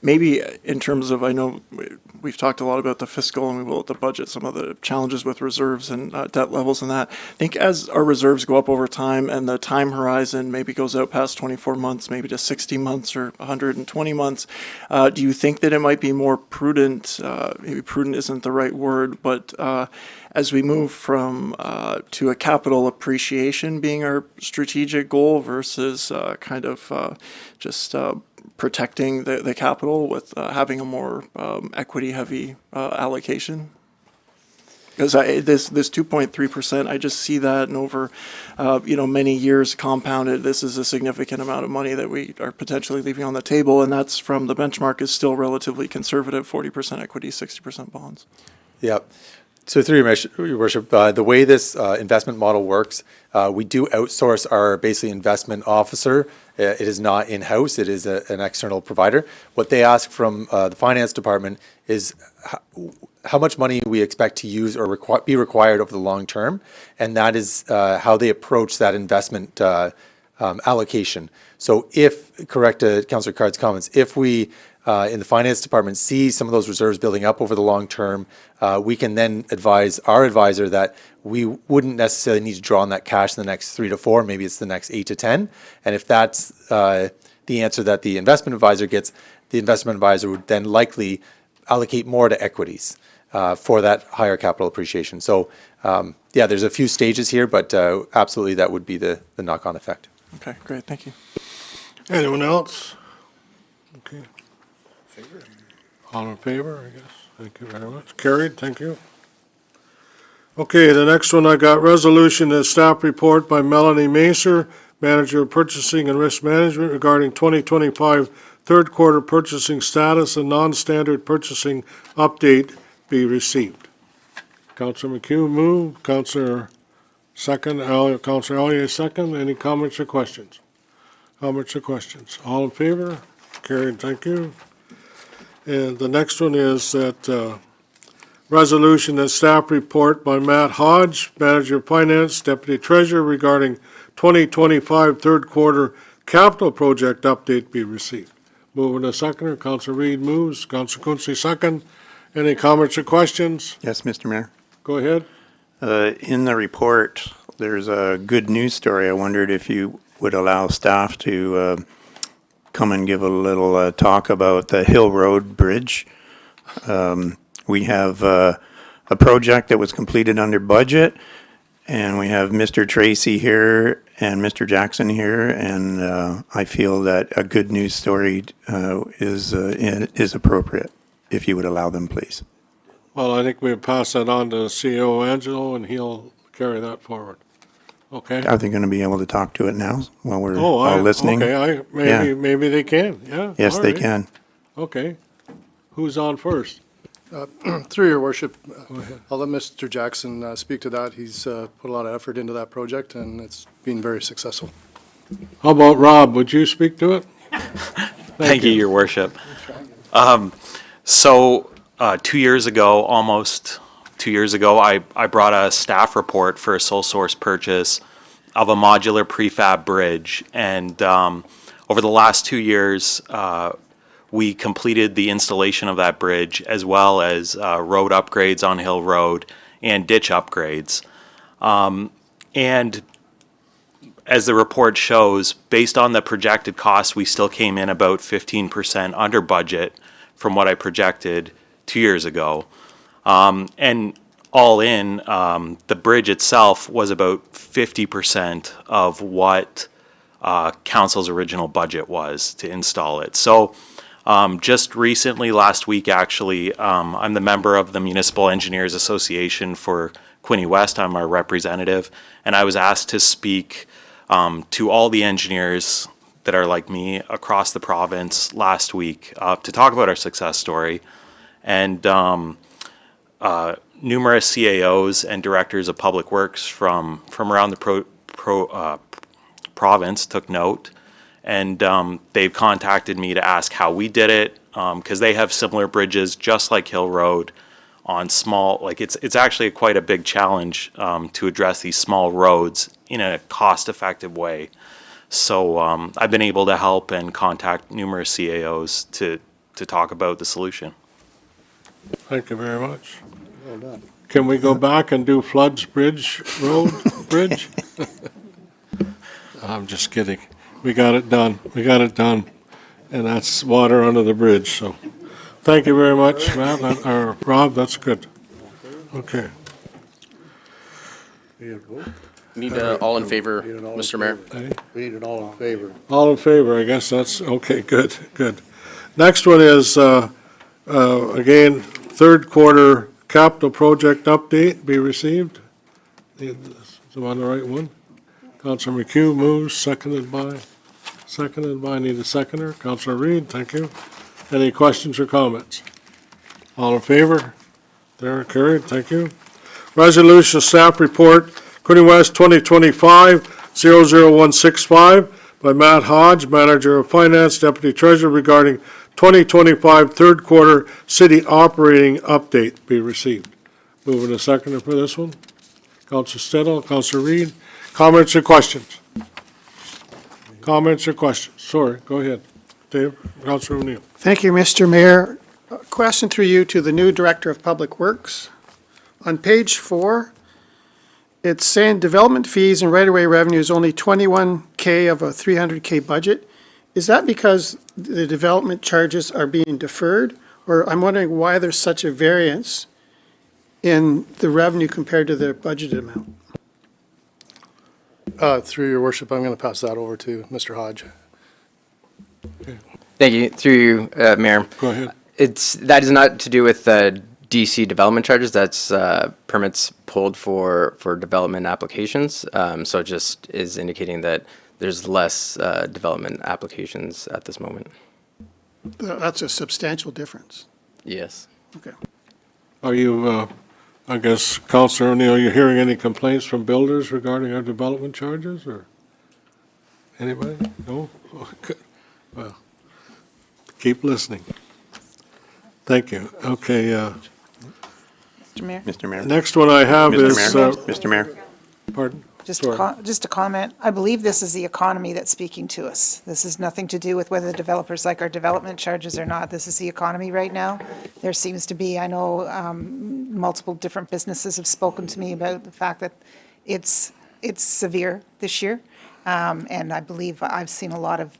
maybe in terms of, I know we've talked a lot about the fiscal and we will at the budget, some of the challenges with reserves and debt levels and that. I think as our reserves go up over time and the time horizon maybe goes out past 24 months, maybe to 60 months or 120 months, do you think that it might be more prudent, maybe prudent isn't the right word, but as we move from to a capital appreciation being our strategic goal versus kind of just protecting the capital with having a more equity-heavy allocation? Because this 2.3%, I just see that, and over many years compounded, this is a significant amount of money that we are potentially leaving on the table, and that's from the benchmark is still relatively conservative, 40% equity, 60% bonds. Yep. So through your worship, the way this investment model works, we do outsource our basically investment officer. It is not in-house. It is an external provider. What they ask from the finance department is how much money we expect to use or be required over the long term, and that is how they approach that investment allocation. So if, correct Councillor Card's comments, if we in the finance department see some of those reserves building up over the long term, we can then advise our advisor that we wouldn't necessarily need to draw on that cash in the next 3 to 4, maybe it's the next 8 to 10. And if that's the answer that the investment advisor gets, the investment advisor would then likely allocate more to equities for that higher capital appreciation. So yeah, there's a few stages here, but absolutely that would be the knock-on effect. Okay, great, thank you. Anyone else? Okay. All in favor, I guess. Thank you very much. Carried, thank you. Okay, the next one I got, resolution and staff report by Melanie Macer, Manager of Purchasing and Risk Management regarding 2025 third quarter purchasing status and non-standard purchasing update be received. Councillor McHugh move, Councillor Councillor Elliott second. Any comments or questions? Comments or questions? All in favor? Carried, thank you. And the next one is that resolution and staff report by Matt Hodge, Manager of Finance, Deputy Treasurer regarding 2025 third quarter capital project update be received. Moving to seconder, Councillor Reid moves, Councillor Quinte second. Any comments or questions? Yes, Mr. Mayor. Go ahead. In the report, there's a good news story. I wondered if you would allow staff to come and give a little talk about the Hill Road Bridge. We have a project that was completed under budget, and we have Mr. Tracy here and Mr. Jackson here, and I feel that a good news story is appropriate, if you would allow them, please. Well, I think we'll pass that on to CEO Angelo, and he'll carry that forward. Okay. Are they going to be able to talk to it now while we're all listening? Okay, maybe they can, yeah. Yes, all they right. can. Okay. Who's on first? Through your worship, I'll let Mr. Jackson speak to that. He's put a lot of effort into that project, and it's been very successful. How about Rob? Would you speak to it? Thank you, Your Worship. So 2 years ago, almost 2 years ago, I brought a staff report for a sole source purchase of a modular prefab bridge. And over the last 2 years, we completed the installation of that bridge, as well as road upgrades on Hill Road and ditch upgrades. And as the report shows, based on the projected costs, we still came in about 15% under budget from what I projected 2 years ago. And all in, the bridge itself was about 50% of what council's original budget was to install it. So just recently, last week actually, I'm the member of the Municipal Engineers Association for Quinte West. I'm our representative, and I was asked to speak to all the engineers that are like me across the province last week to talk about our success story. And numerous CAOs and directors of public works from around the province took note, and they've contacted me to ask how we did it, because they have similar bridges just like Hill Road on small, like it's actually quite a big challenge to address these small roads in a cost-effective way. So I've been able to help and contact numerous CAOs to talk about the solution. Thank you very much. Well done. Can we go back and do Floods Bridge Road Bridge? I'm just kidding. We got it done. We got it done. And that's water under the bridge, so. Thank you very much, Matt, or Rob, that's good. Okay. Need all in favor, Mr. Mayor. We need an all in favor. All in favor, I guess that's, okay, good, good. Next one is, again, third quarter capital project update be received. Is the one the right one? Councillor McHugh moves, seconded by, need a seconder. Councillor Reid, thank you. Any questions or comments? All in favor? There, carried, thank you. Resolution staff report, Quinte West 2025-00165 by Matt Hodge, Manager of Finance, Deputy Treasurer, regarding 2025 third quarter city operating update be received. Moving a seconder for this one. Councillor Stedall, Councillor Reid. Comments or questions? Comments or questions? Sorry, go ahead. Dave, Councillor O'Neill. Thank you, Mr. Mayor. A question through you to the new Director of Public Works. On page 4, it's saying development fees and right-of-way revenue is only 21K of a 300K budget. Is that because the development charges are being deferred? Or I'm wondering why there's such a variance in the revenue compared to the budgeted amount? Through your worship, I'm going to pass that over to Mr. Hodge. Thank you. Through you, Mayor. Go ahead. That is not to do with DC development charges. That's permits pulled for development applications. So it just is indicating that there's less development applications at this moment. That's a substantial difference. Yes. Okay. Are you, I guess, Councillor O'Neill, are you hearing any complaints from builders regarding our development charges, or anybody? No? Oh, good. Well, keep listening. Thank you. Okay. Mr. Mayor? Mr. Mayor. Next one I have Mr. is. Mayor. Mr. Mayor. Pardon? Just Sorry. just a comment. I believe this is the economy that's speaking to us. This is nothing to do with whether the developers like our development charges or not. This is the economy right now. There seems to be, I know, multiple different businesses have spoken to me about the fact that it's severe this year. And I believe I've seen a lot of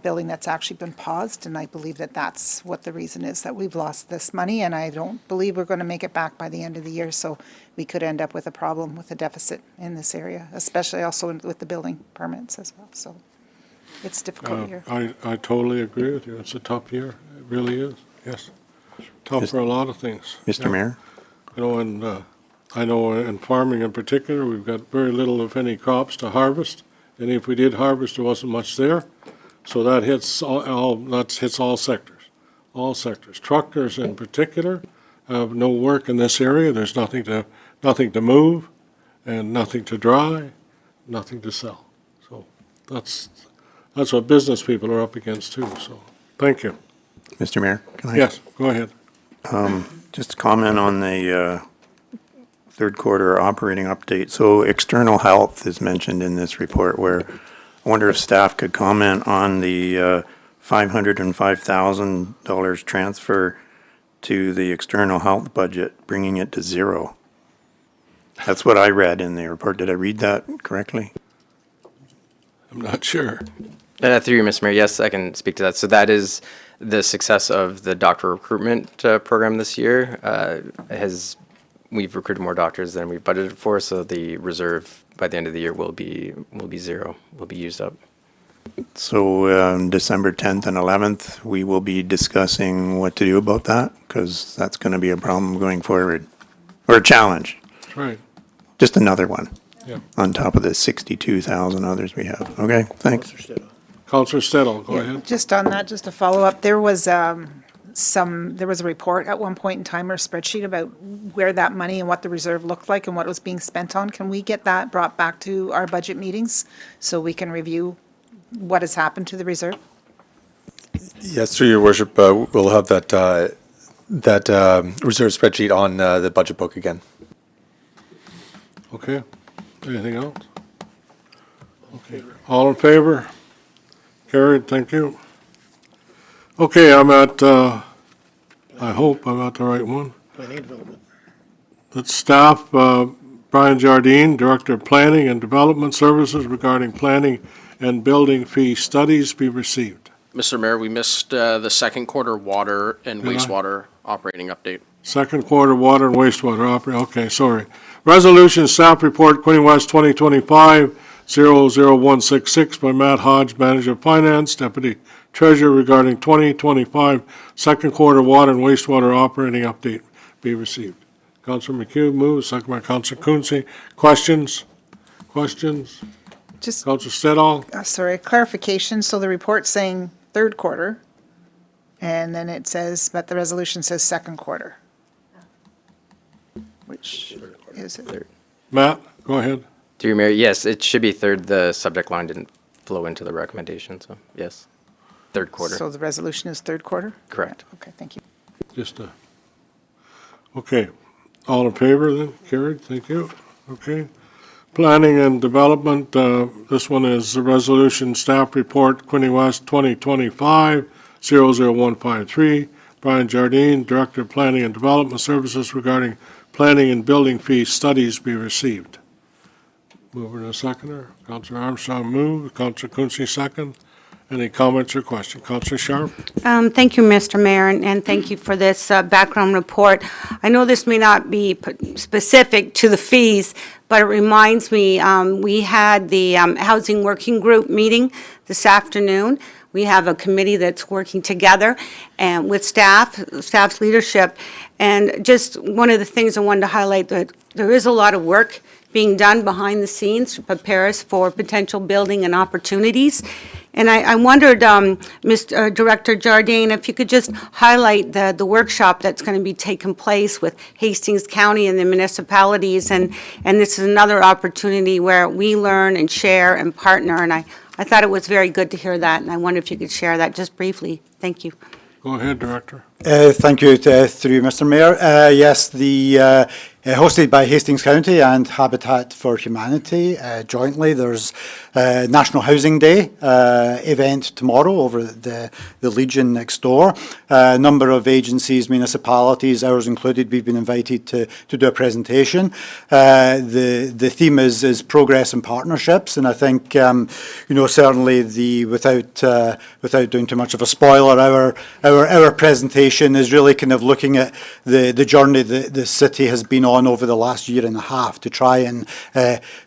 building that's actually been paused, and I believe that that's what the reason is, that we've lost this money, and I don't believe we're going to make it back by the end of the year, so we could end up with a problem with a deficit in this area, especially also with the building permits as well, so it's a difficult year. I totally agree with you. It's a tough year. It really is. Yes. Tough for a lot of things. Mr. Yeah. Mayor. You know, and I know in farming in particular, we've got very little, if any, crops to harvest. And if we did harvest, there wasn't much there. So that hits all sectors, all sectors. Truckers in particular have no work in this area. There's nothing to move, and nothing to dry, nothing to sell. So that's what business people are up against too. So thank you. Mr. Mayor, can I? Yes, go ahead. Just a comment on the third quarter operating update. So external health is mentioned in this report, where I wonder if staff could comment on the $505,000 transfer to the external health budget, bringing it to zero. That's what I read in the report. Did I read that correctly? I'm not sure. Through you, Mr. Mayor, yes, I can speak to that. So that is the success of the doctor recruitment program this year. We've recruited more doctors than we budgeted for, so the reserve by the end of the year will be zero, will be used up. So December 10th and 11th, we will be discussing what to do about that, because that's going to be a problem going forward, or a challenge. That's right. Just another one. Yeah. On top of the 62,000 others we have. Okay, thanks. Councillor Stedall, go ahead. Just on that, just to follow up, there was there was a report at one point in time or a spreadsheet about where that money and what the reserve looked like and what it was being spent on. Can we get that brought back to our budget meetings so we can review what has happened to the reserve? Yes, through your worship, we'll have that reserve spreadsheet on the budget book again. Okay. Anything else? Okay. All in favor? Carried, thank you. Okay, I'm at, I hope I'm at the right one. It's staff, Brian Jardine, Director of Planning and Development Services regarding planning and building fee studies be received. Mr. Mayor, we missed the second quarter water and Did I? wastewater operating update. Second quarter water and wastewater operating, okay, sorry. Resolution Staff Report Quinte West 2025-00166 by Matt Hodge, Manager of Finance, Deputy Treasurer regarding 2025 second quarter water and wastewater operating update be received. Councilor McHugh moves, second by Councilor Quince. Questions? Questions? Just, Councilor Stedall? sorry, clarification. So the report's saying third quarter, and then it says, but the resolution says second quarter. Which is it? Matt, go ahead. Through your mayor, yes, it should be third. The subject line didn't flow into the recommendation, so yes, third quarter. So the resolution is third quarter? Correct. Okay, thank you. Just okay. All in favor then? Carried, thank you. Okay. Planning and Development, this one is the Resolution Staff Report Quinte West 2025-00153. Brian Jardine, Director of Planning and Development Services regarding planning and building fee studies be received. Mover and a seconder. Councilor Armstrong move. Councilor Quince second. Any comments or questions? Councilor Sharp? Thank you, Mr. Mayor, and thank you for this background report. I know this may not be specific to the fees, but it reminds me, we had the Housing Working Group meeting this afternoon. We have a committee that's working together and with staff's leadership. And just one of the things I wanted to highlight, that there is a lot of work being done behind the scenes to prepare us for potential building and opportunities. And I wondered, Mr. Director Jardine, if you could just highlight the workshop that's going to be taking place with Hastings County and the municipalities. And this is another opportunity where we learn and share and partner. And I thought it was very good to hear that. And I wonder if you could share that just briefly. Thank you. Go ahead, Director. Thank you, through you, Mr. Mayor. Yes, the hosted by Hastings County and Habitat for Humanity jointly. There's National Housing Day event tomorrow over the Legion next door. A number of agencies, municipalities, ours included, we've been invited to do a presentation. The theme is progress and partnerships, and I think certainly without doing too much of a spoiler, our presentation is really kind of looking at the journey that the city has been on over the last year and a half to try and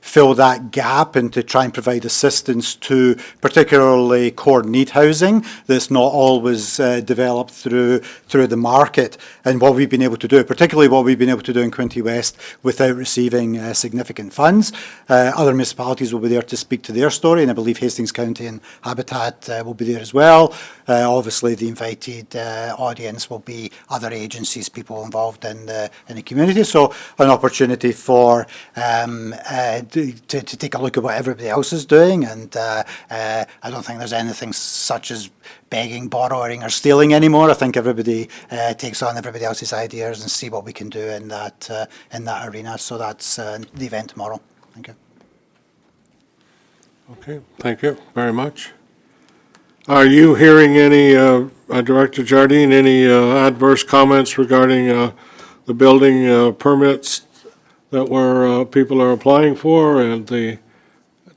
fill that gap and to try and provide assistance to particularly core need housing that's not always developed through the market, and what we've been able to do, particularly what we've been able to do in Quinte West without receiving significant funds. Other municipalities will be there to speak to their story, and I believe Hastings County and Habitat will be there as well. Obviously the invited audience will be other agencies, people involved in the community. So an opportunity for to take a look at what everybody else is doing, and I don't think there's anything such as begging, borrowing or stealing anymore. I think everybody takes on everybody else's ideas and see what we can do in that arena. So that's the event tomorrow. Thank you. Okay, thank you very much. Are you hearing any, Director Jardine, any adverse comments regarding the building permits that people are applying for and the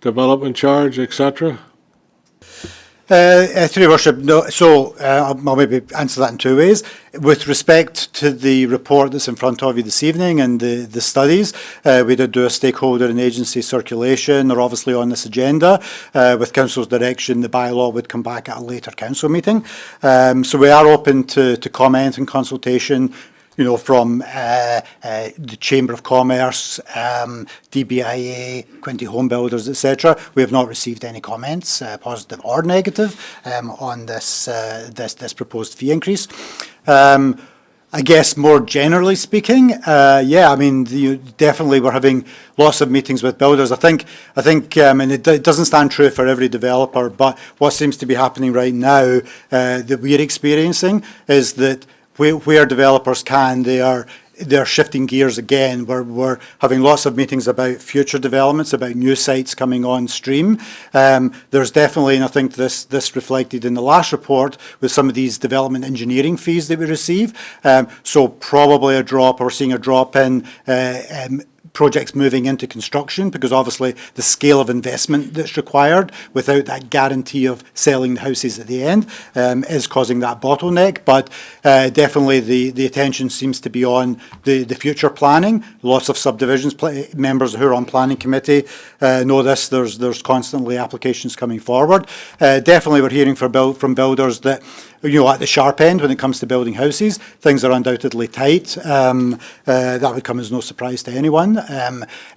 development charge, etc.? Through your worship, no. So I'll maybe answer that in two ways. With respect to the report that's in front of you this evening and the studies, we did do a stakeholder and agency circulation. They're obviously on this agenda. With Council's direction, the bylaw would come back at a later Council meeting. So we are open to comment and consultation from the Chamber of Commerce, DBIA, Quinte Home Builders, etc. We have not received any comments, positive or negative, on this proposed fee increase. I guess more generally speaking, definitely we're having lots of meetings with builders. I think, and it doesn't stand true for every developer, but what seems to be happening right now that we're experiencing is that where developers can, they're shifting gears again. We're having lots of meetings about future developments, about new sites coming on stream. There's definitely, and I think this reflected in the last report, with some of these development engineering fees that we receive. So probably we're seeing a drop in projects moving into construction, because obviously the scale of investment that's required without that guarantee of selling the houses at the end is causing that bottleneck. But definitely the attention seems to be on the future planning. Lots of subdivisions members who are on planning committee know this. There's constantly applications coming forward. Definitely we're hearing from builders that at the sharp end, when it comes to building houses, things are undoubtedly tight. That would come as no surprise to anyone.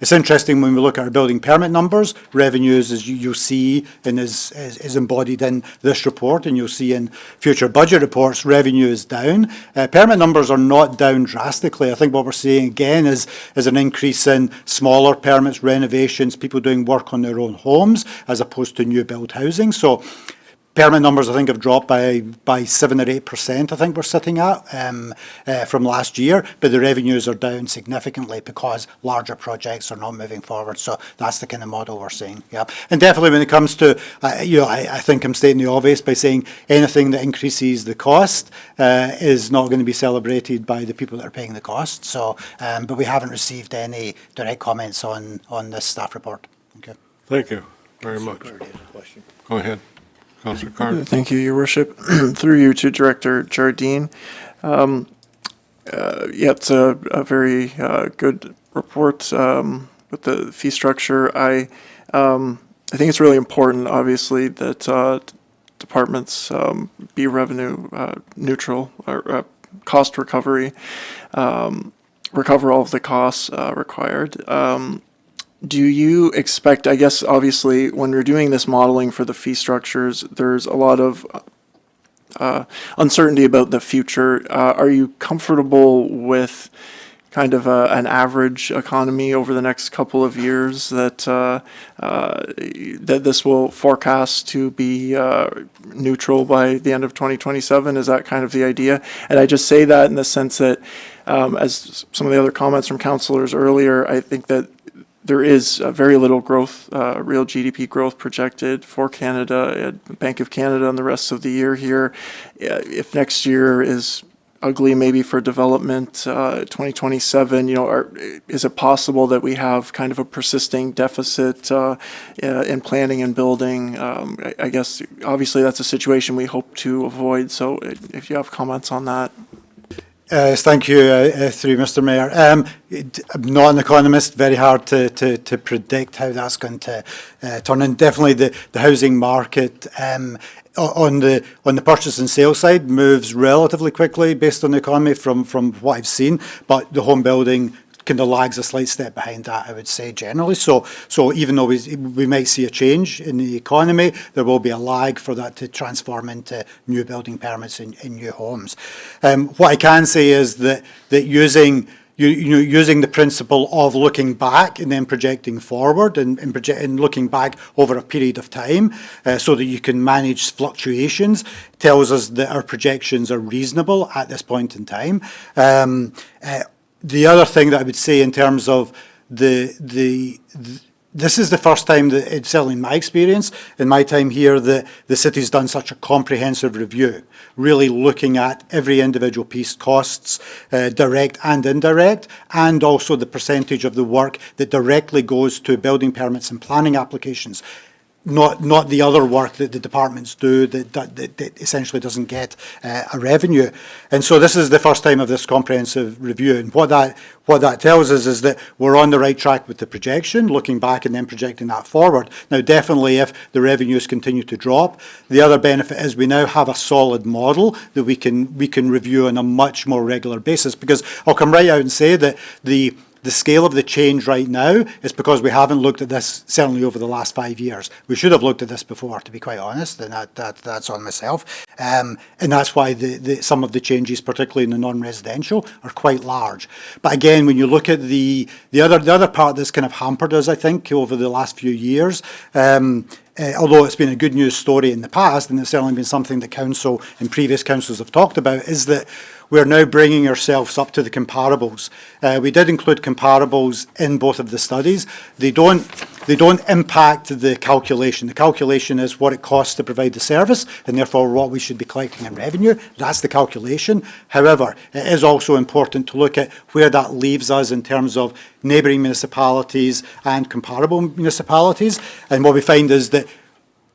It's interesting when we look at our building permit numbers, revenues, as you'll see, and is embodied in this report, and you'll see in future budget reports, revenue is down. Permit numbers are not down drastically. I think what we're seeing again is an increase in smaller permits, renovations, people doing work on their own homes, as opposed to new build housing. So permit numbers, I think, have dropped by 7 or 8%, I think we're sitting at, from last year, but the revenues are down significantly because larger projects are not moving forward. So that's the kind of model we're seeing. Yeah, and definitely when it comes to, I think I'm stating the obvious by saying anything that increases the cost is not going to be celebrated by the people that are paying the cost. So, but we haven't received any direct comments on this staff report. Okay. Thank you very much. Go ahead. Councillor Carter. Thank you, Your Worship. Through you to Director Jardine. It's a very good report with the fee structure. I think it's really important, obviously, that departments be revenue neutral, or cost recovery, recover all of the costs required. Do you expect, I guess, obviously, when we're doing this modeling for the fee structures, there's a lot of uncertainty about the future. Are you comfortable with kind of an average economy over the next couple of years that that this will forecast to be neutral by the end of 2027? Is that kind of the idea? And I just say that in the sense that, as some of the other comments from councillors earlier, I think that there is very little growth, real GDP growth projected for Canada, Bank of Canada, and the rest of the year here. If next year is ugly, maybe for development, 2027, is it possible that we have kind of a persisting deficit in planning and building? I guess, obviously, that's a situation we hope to avoid. So if you have comments on that. Thank you, through Mr. Mayor. I'm not an economist, very hard to predict how that's going to turn in. Definitely the housing market on the purchase and sale side moves relatively quickly based on the economy from what I've seen, but the home building kind of lags a slight step behind that, I would say, generally. So even though we might see a change in the economy, there will be a lag for that to transform into new building permits in new homes. What I can say is that using the principle of looking back and then projecting forward and looking back over a period of time so that you can manage fluctuations tells us that our projections are reasonable at this point in time. The other thing that I would say in terms of this is the first time that, it's certainly in my experience, in my time here, that the city's done such a comprehensive review, really looking at every individual piece, costs, direct and indirect, and also the percentage of the work that directly goes to building permits and planning applications. not the other work that the departments do that essentially doesn't get a revenue. And so this is the first time of this comprehensive review. And what that tells us is that we're on the right track with the projection, looking back and then projecting that forward. Now, definitely if the revenues continue to drop, the other benefit is we now have a solid model that we can review on a much more regular basis. Because I'll come right out and say that the scale of the change right now is because we haven't looked at this, certainly over the last 5 years. We should have looked at this before, to be quite honest, and that's on myself. And that's why some of the changes, particularly in the non-residential, are quite large. But again, when you look at the other part that's kind of hampered us, I think, over the last few years, although it's been a good news story in the past, and it's certainly been something that council and previous councils have talked about, is that we're now bringing ourselves up to the comparables. We did include comparables in both of the studies. They don't impact the calculation. The calculation is what it costs to provide the service, and therefore what we should be collecting in revenue. That's the calculation. However, it is also important to look at where that leaves us in terms of neighbouring municipalities and comparable municipalities. And what we find is that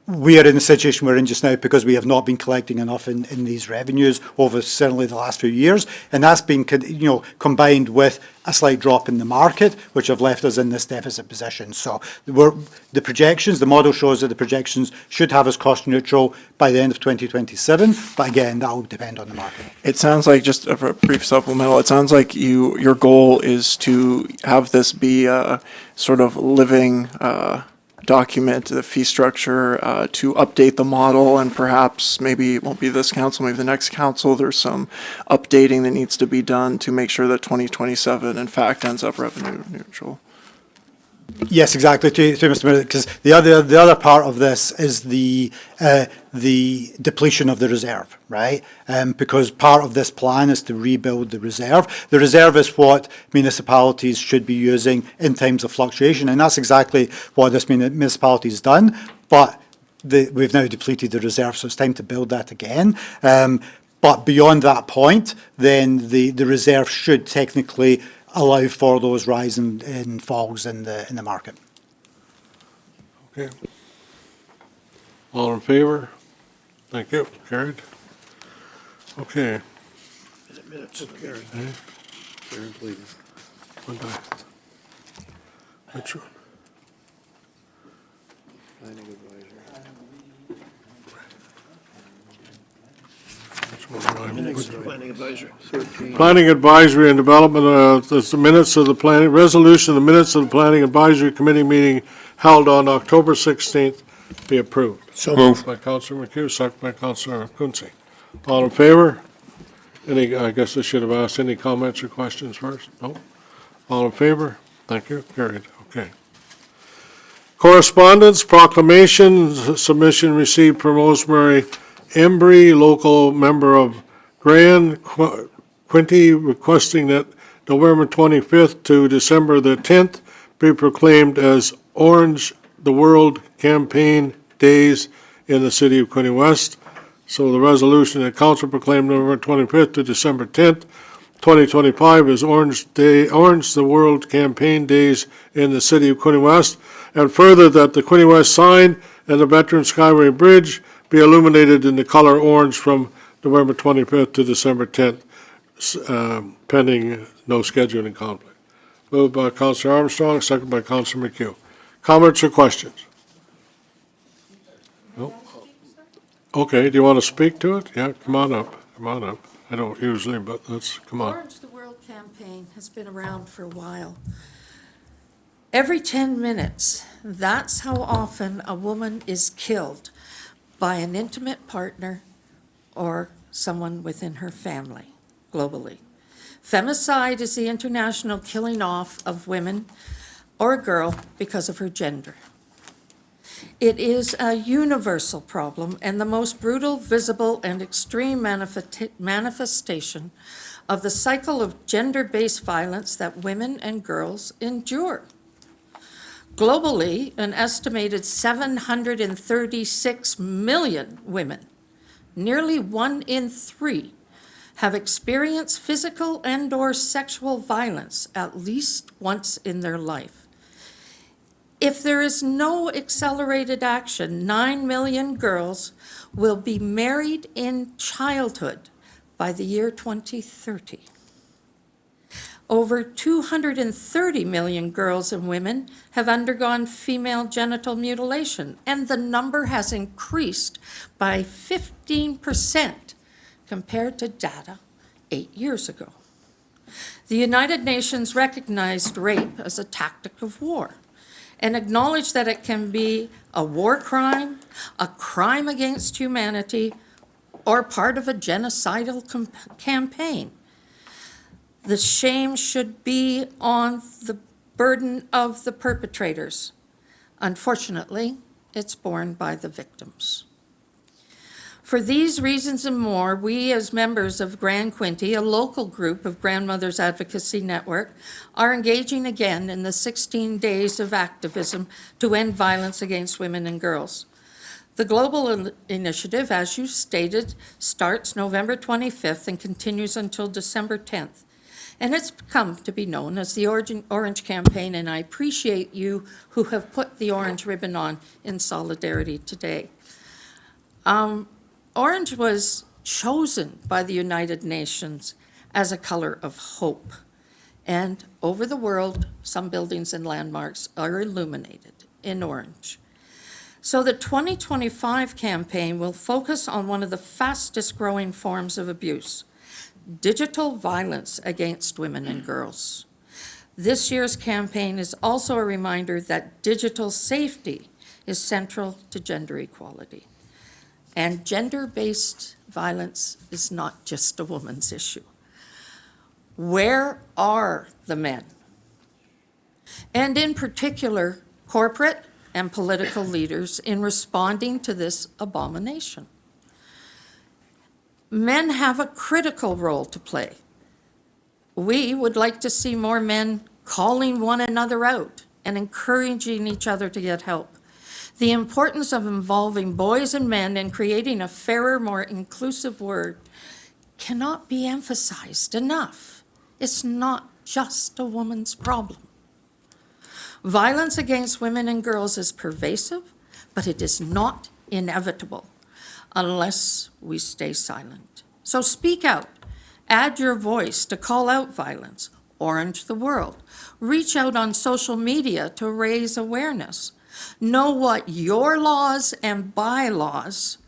we are in the situation we're in just now because we have not been collecting enough in these revenues over certainly the last few years, and that's been combined with a slight drop in the market, which have left us in this deficit position. So the projections, the model shows that the projections should have us cost neutral by the end of 2027, but again, that will depend on the market. It sounds like, just a brief supplemental, it sounds like your goal is to have this be a sort of living document, the fee structure, to update the model, and perhaps maybe it won't be this council, maybe the next council, there's some updating that needs to be done to make sure that 2027 in fact ends up revenue neutral. Yes, exactly, to Mr. Mayor, because the other part of this is the depletion of the reserve, right? Because part of this plan is to rebuild the reserve. The reserve is what municipalities should be using in times of fluctuation, and that's exactly what this municipality has done. But we've now depleted the reserve, so it's time to build that again. But beyond that point, then the reserve should technically allow for those rise and falls in the market. Okay. All in favor? Thank you. Carried. Okay. Minutes. Carried. Carried, please. Which one? Planning advisor. Planning advisor. 13. Planning Advisory and Development, the minutes of the planning, resolution, the minutes of the Planning Advisory Committee meeting held on October 16th be approved. So moved. By Councillor McHugh, second by Councillor Quinte. All in favor? I guess I should have asked any comments or questions first? No? All in favor? Thank you. Carried. Okay. Correspondence, proclamation, submission received from Rosemary Embry, local member of Grand Quinte, requesting that November 25th to December the 10th be proclaimed as Orange the World Campaign Days in the city of Quinte West. So the resolution that council proclaimed November 25th to December 10th, 2025 is Orange the World Campaign Days in the city of Quinte West, and further that the Quinte West sign and the Veterans Skyway Bridge be illuminated in the color orange from November 25th to December 10th, pending no scheduling conflict. Moved by Councillor Armstrong, second by Councillor McHugh. Comments or questions? No? Okay, do you want to speak to it? Yeah, come on up. Come on up. I don't usually, but come on. Orange the World campaign has been around for a while. Every 10 minutes, that's how often a woman is killed by an intimate partner or someone within her family, globally. Femicide is the international killing off of women or a girl because of her gender. It is a universal problem and the most brutal, visible, and extreme manifestation of the cycle of gender-based violence that women and girls endure. Globally, an estimated 736 million women, nearly 1 in 3, have experienced physical and/or sexual violence at least once in their life. If there is no accelerated action, 9 million girls will be married in childhood by the year 2030. Over 230 million girls and women have undergone female genital mutilation, and the number has increased by 15% compared to data 8 years ago. The United Nations recognized rape as a tactic of war and acknowledged that it can be a war crime, a crime against humanity, or part of a genocidal campaign. The shame should be on the burden of the perpetrators. Unfortunately, it's borne by the victims. For these reasons and more, we as members of Grand Quinte, a local group of Grandmothers Advocacy Network, are engaging again in the 16 days of activism to end violence against women and girls. The global initiative, as you stated, starts November 25th and continues until December 10th. And it's come to be known as the Orange Campaign, and I appreciate you who have put the orange ribbon on in solidarity today. Orange was chosen by the United Nations as a color of hope. And over the world, some buildings and landmarks are illuminated in orange. So the 2025 campaign will focus on one of the fastest growing forms of abuse, digital violence against women and girls. This year's campaign is also a reminder that digital safety is central to gender equality. And gender-based violence is not just a woman's issue. Where are the men? And in particular, corporate and political leaders in responding to this abomination. Men have a critical role to play. We would like to see more men calling one another out and encouraging each other to get help. The importance of involving boys and men in creating a fairer, more inclusive world cannot be emphasized enough. It's not just a woman's problem. Violence against women and girls is pervasive, but it is not inevitable unless we stay silent. So speak out. Add your voice to call out violence. Orange the world. Reach out on social media to raise awareness. Know what your laws and bylaws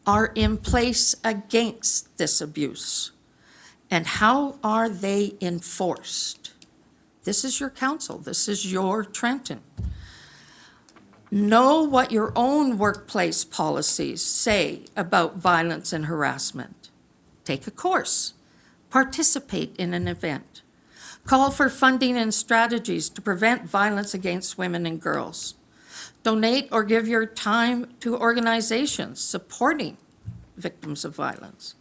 are in place against this abuse, and how are they enforced. This is your council. This is your Trenton. Know what your own workplace policies say about violence and harassment. Take a course. Participate in an event. Call for funding and strategies to prevent violence against women and girls. Donate or give your time to organizations supporting victims of violence.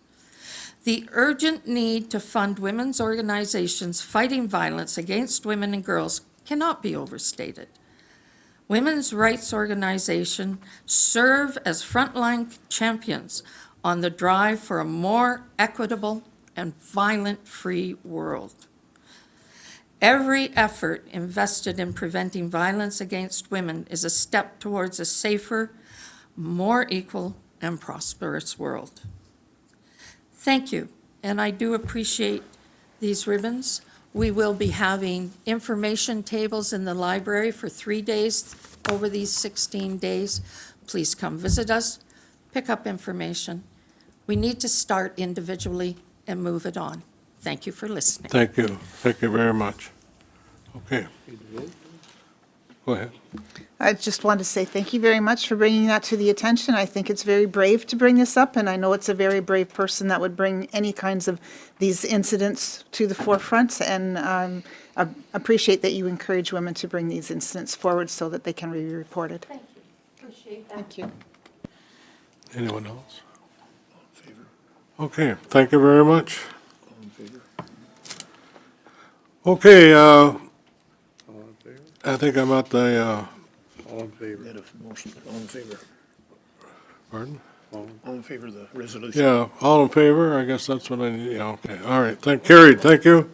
The urgent need to fund women's organizations fighting violence against women and girls cannot be overstated. Women's rights organizations serve as frontline champions on the drive for a more equitable and violent-free world. Every effort invested in preventing violence against women is a step towards a safer, more equal, and prosperous world. Thank you, and I do appreciate these ribbons. We will be having information tables in the library for 3 days over these 16 days. Please come visit us, pick up information. We need to start individually and move it on. Thank you for listening. Thank you. Thank you very much. Okay. Go ahead. I just want to say thank you very much for bringing that to the attention. I think it's very brave to bring this up, and I know it's a very brave person that would bring any kinds of these incidents to the forefront, and I appreciate that you encourage women to bring these incidents forward so that they can be reported. Thank you. Appreciate that. Thank you. Anyone else? Okay, thank you very much. Okay, I think I'm at the, All in favor? All in favor? pardon? All in favor of the resolution? Yeah, all in favor? I guess that's what I need, yeah, okay, all right, carried, thank you.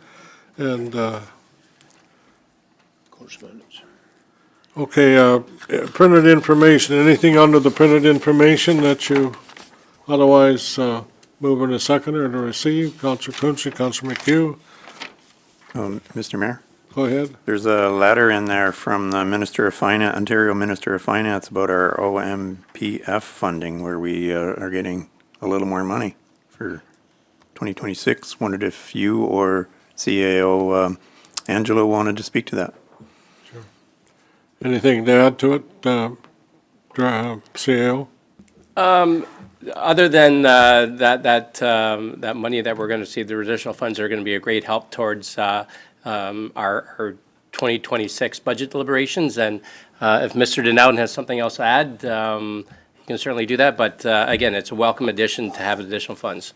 And, Correspondence. Okay, printed information, anything under the printed information that you otherwise move in a seconder to receive? Councillor Quinte, Councillor McHugh, Mr. Mayor, go ahead. there's a letter in there from the Minister of Finance, Ontario Minister of Finance, about our OMPF funding, where we are getting a little more money for 2026. Wondered if you or CAO Angelo wanted to speak to that. Anything to add to it, CAO? Other than that money that we're going to see, the additional funds are going to be a great help towards our 2026 budget deliberations. And if Mr. Denouden has something else to add, he can certainly do that. But again, it's a welcome addition to have additional funds.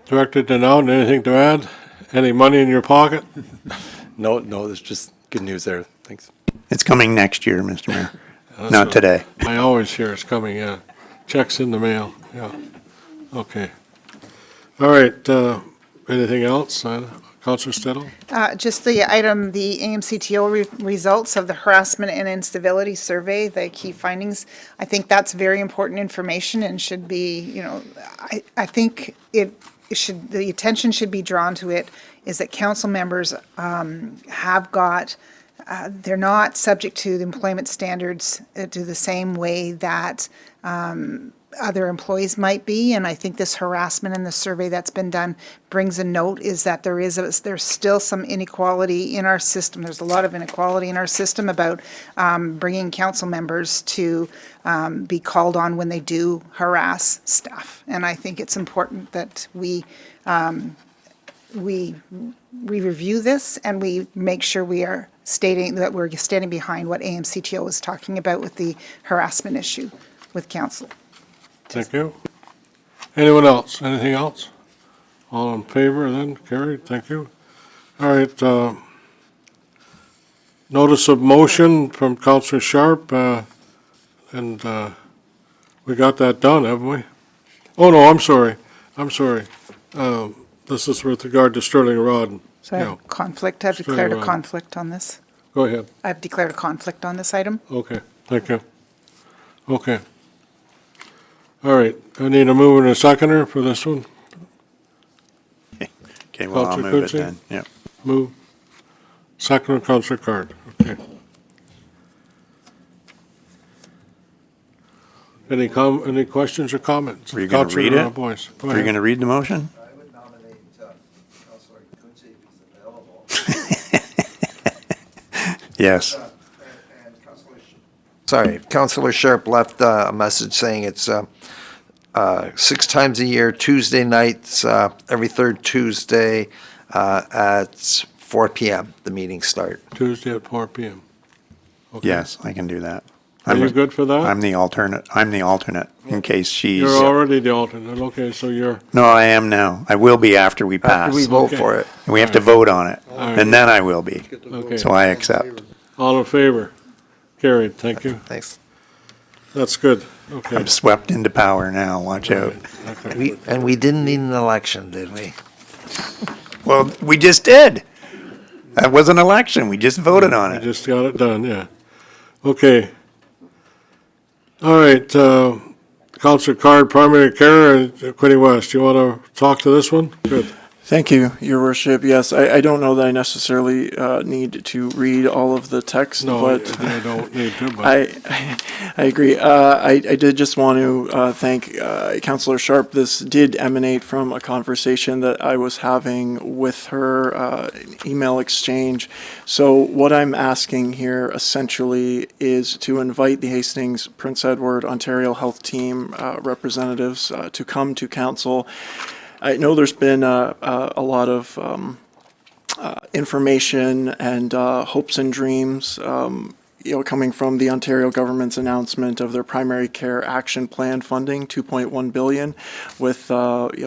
Director Denouden, anything to add? Any money in your pocket? No, there's just good news there. Thanks. It's coming next year, Mr. Mayor, That's not what today. I always hear it's coming, yeah. Checks in the mail, yeah. Okay. All right, anything else? Councillor Stedel? Just the item, the AMCTO results of the harassment and incivility survey, the key findings. I think that's very important information and should be, I think the attention should be drawn to it, is that council members have got, they're not subject to the employment standards to the same way that other employees might be. And I think this harassment in the survey that's been done brings a note, is that there's still some inequality in our system. There's a lot of inequality in our system about bringing council members to be called on when they do harass staff. And I think it's important that we review this and we make sure we are stating that we're standing behind what AMCTO is talking about with the harassment issue with council. Thank you. Anyone else? Anything else? All in favor then? Carried. Thank you. All right. Notice of motion from Councillor Sharp, and we got that done, haven't we? Oh, no, I'm sorry. This is with regard to Sterling Rod. So I have conflict. I've declared a conflict on this. Go ahead. I've declared a conflict on this item. Okay, thank you. Okay. All right, I need a mover and a seconder for this one. Okay, well, I'll Councillor move it Quinte? then, yeah. Move. Seconder, Councillor Card, okay. Any questions or comments? Were you going to read Councillor it? Boyce, go Were you ahead. going to read the motion? I would nominate Councillor Quinte if he's available. Yes. Sorry, Councillor Sharp left a message saying it's 6 times a year, Tuesday nights, every third Tuesday at 4 p.m. the meetings start. Tuesday at 4 p.m. Okay. Yes, I can do that. Are you good for that? I'm the alternate in case she's. You're already the alternate, okay, so you're, No, I am now. I will be after we pass. After we vote Okay. for it. And we have to vote on it, right. and then I will be. okay. So I accept. All in favor? Carried, thank you. Thanks. That's good, okay. I'm swept into power now, watch out. Okay. We didn't need an election, did we? Well, we just did. That was an election, we just voted on I it. just got it done, yeah. Okay. All right, Councillor Card, Primary Care, and Quinte West, you want to talk to this one? Good. Thank you, Your Worship. Yes, I don't know that I necessarily need to read all of the text, No, but you don't need to, but. I agree. I did just want to thank Councillor Sharp. This did emanate from a conversation that I was having with her, email exchange. So what I'm asking here essentially is to invite the Hastings Prince Edward Ontario Health Team representatives to come to council. I know there's been a lot of information and hopes and dreams, coming from the Ontario government's announcement of their primary care action plan funding, $2.1 billion, with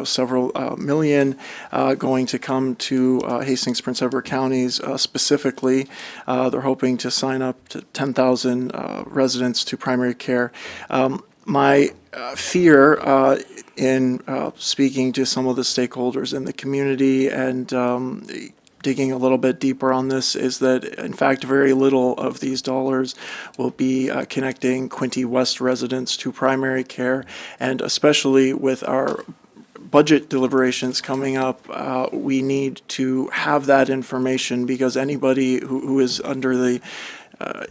several million going to come to Hastings, Prince Edward counties specifically. They're hoping to sign up to 10,000 residents to primary care. My fear in speaking to some of the stakeholders in the community and digging a little bit deeper on this is that, in fact, very little of these dollars will be connecting Quinte West residents to primary care, and especially with our budget deliberations coming up, we need to have that information, because anybody who is under the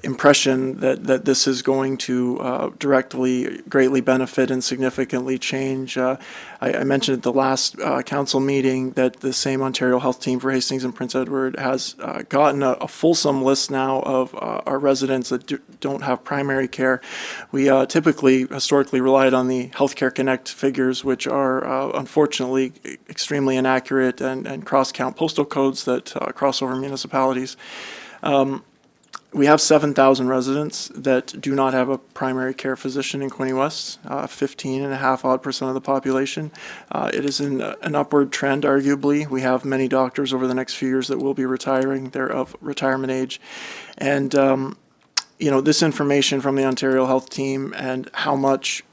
impression that this is going to directly, greatly benefit and significantly change. I mentioned at the last council meeting that the same Ontario Health Team for Hastings and Prince Edward has gotten a fulsome list now of our residents that don't have primary care. We typically, historically relied on the Healthcare Connect figures, which are unfortunately extremely inaccurate and cross-count postal codes that cross over municipalities. We have 7,000 residents that do not have a primary care physician in Quinte West, 15.5% of the population. It is in an upward trend, arguably. We have many doctors over the next few years that will be retiring. They're of retirement age. And, you know, this information from the Ontario Health Team and how much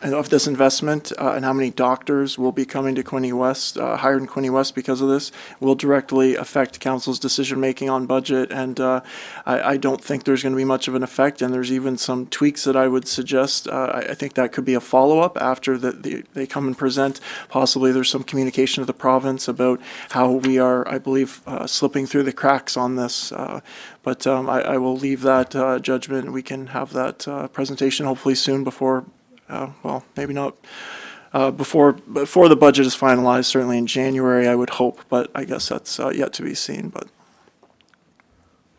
of this investment and how many doctors will be coming to Quinte West, hired in Quinte West because of this, will directly affect council's decision-making on budget. And I don't think there's going to be much of an effect, and there's even some tweaks that I would suggest. I think that could be a follow-up after they come and present. Possibly there's some communication to the province about how we are, I believe, slipping through the cracks on this. But I will leave that judgment. We can have that presentation hopefully soon before well, maybe not before the budget is finalized, certainly in January, I would hope, but I guess that's yet to be seen. But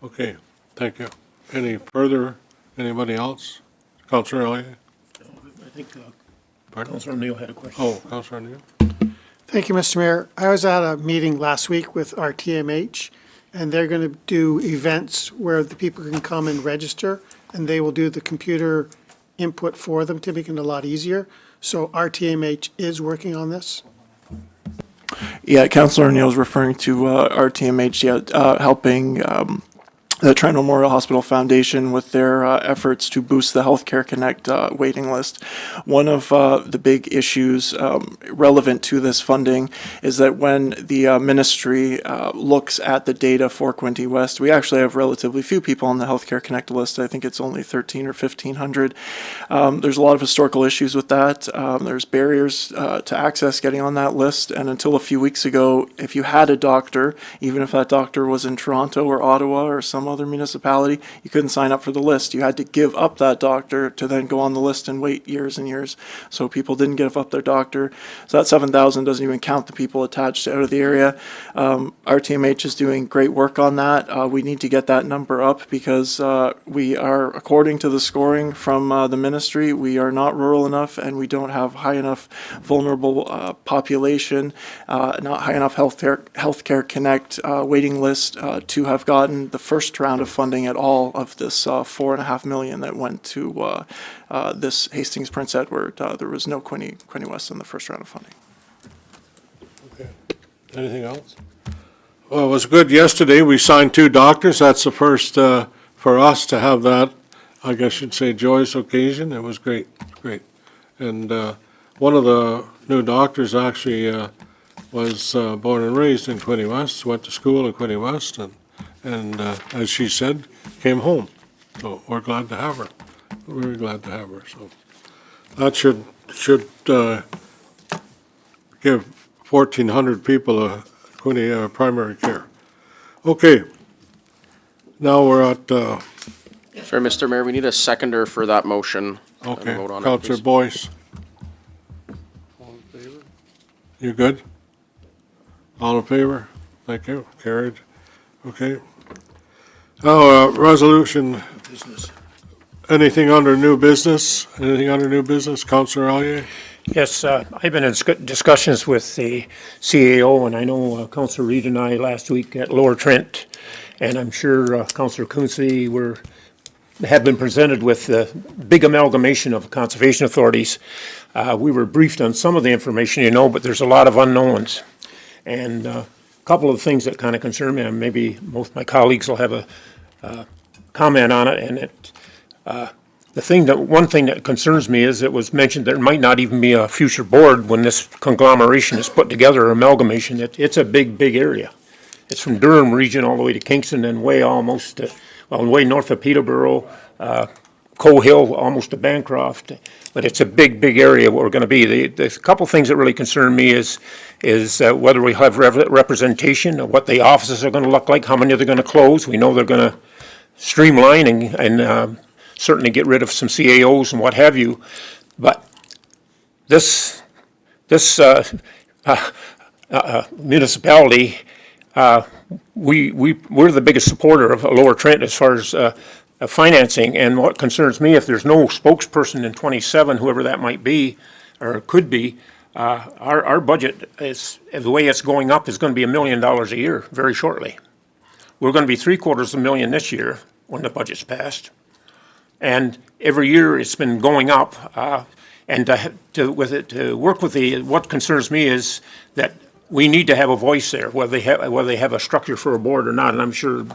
Okay, thank you. Any further, anybody else? Councillor Elliott? I think Pardon? Councillor O'Neill had a question. Oh, Councillor O'Neill? Thank you, Mr. Mayor. I was at a meeting last week with RTMH, and they're going to do events where the people can come and register, and they will do the computer input for them to make it a lot easier. So RTMH is working on this. yeah, Councillor O'Neill is referring to RTMH, helping the Trent Memorial Hospital Foundation with their efforts to boost the Healthcare Connect waiting list. One of the big issues relevant to this funding is that when the ministry looks at the data for Quinte West, we actually have relatively few people on the Healthcare Connect list. I think it's only 1,300 or 1,500. There's a lot of historical issues with that. There's barriers to access getting on that list, and until a few weeks ago, if you had a doctor, even if that doctor was in Toronto or Ottawa or some other municipality, you couldn't sign up for the list. You had to give up that doctor to then go on the list and wait years and years. So people didn't give up their doctor. So that 7,000 doesn't even count the people attached out of the area. RTMH is doing great work on that. We need to get that number up because we are, according to the scoring from the ministry, we are not rural enough and we don't have high enough vulnerable population, not high enough healthcare connect waiting list to have gotten the first round of funding at all of this $4.5 million that went to this Hastings Prince Edward. There was no Quinte West in the first round of funding. Okay. Anything else? Well, it was good yesterday. We signed 2 doctors. That's the first for us to have that, I guess you'd say, joyous occasion. It was great, great. And one of the new doctors actually was born and raised in Quinte West, went to school in Quinte West, and as she said, came home. So we're glad to have her. We're very glad to have her. So that should give 1,400 people a Quinte primary care. Okay. Now we're at. Sorry, Mr. Mayor, we need a seconder for that motion. Okay, Vote on it, Councillor please. Boyce. All in favor? You good? All in favor? Thank you. Carried. Okay. Now, resolution. Business. Anything under new business? Anything under new business? Councillor Allier? Yes, I've been in discussions with the CAO, and I know Councillor Reid and I last week at Lower Trent, and I'm sure Councillor Quinte have been presented with the big amalgamation of conservation authorities. We were briefed on some of the information, you know, but there's a lot of unknowns. And a couple of things that kind of concern me, and maybe most of my colleagues will have a comment on it, and one thing that concerns me is it was mentioned there might not even be a future board when this conglomeration is put together, or amalgamation. It's a big, big area. it's from Durham region all the way to Kingston and way almost, way north of Peterborough, Coe Hill, almost to Bancroft. But it's a big, big area where we're going to be. The couple things that really concern me is whether we have representation of what the offices are going to look like, how many they're going to close. We know they're going to streamline and certainly get rid of some CAOs and what have you. But this municipality, we're the biggest supporter of Lower Trent as far as financing. And what concerns me, if there's no spokesperson in 27, whoever that might be or could be, our budget is, the way it's going up, is going to be $1 million a year very shortly. We're going to be $750,000 this year when the budget's passed. And every year it's been going up. And to work with what concerns me is that we need to have a voice there, whether they have a structure for a board or not. And I'm sure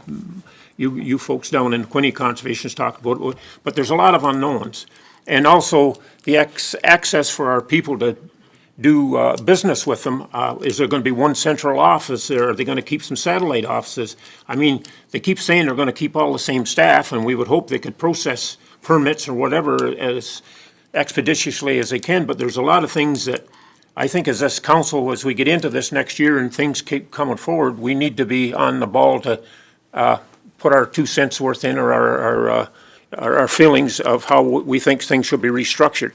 you folks down in Quinte Conservation's talk about it, but there's a lot of unknowns. And also the access for our people to do business with them. Is there going to be one central office, or are they going to keep some satellite offices? I mean, they keep saying they're going to keep all the same staff, and we would hope they could process permits or whatever as expeditiously as they can, but there's a lot of things that I think as this council, as we get into this next year and things keep coming forward, we need to be on the ball to put our 2 cents worth in, or our feelings of how we think things should be restructured.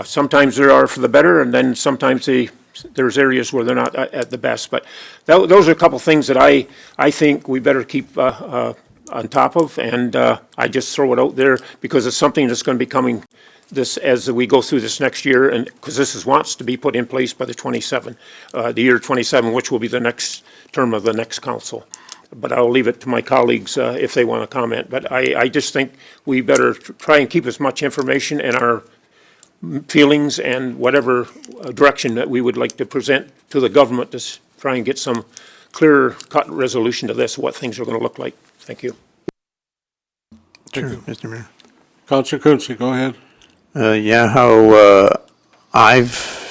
Sometimes they are for the better, and then sometimes there's areas where they're not at the best. But those are a couple things that I think we better keep on top of, and I just throw it out there because it's something that's going to be coming this as we go through this next year, and because this wants to be put in place by the year 27, which will be the next term of the next council. But I'll leave it to my colleagues if they want to comment. But I just think we better try and keep as much information and our feelings and whatever direction that we would like to present to the government to try and get some clear cut resolution to this, what things are going to look like. Thank you. Sure, Mr. Mayor. Councillor Quinte, go ahead. How I've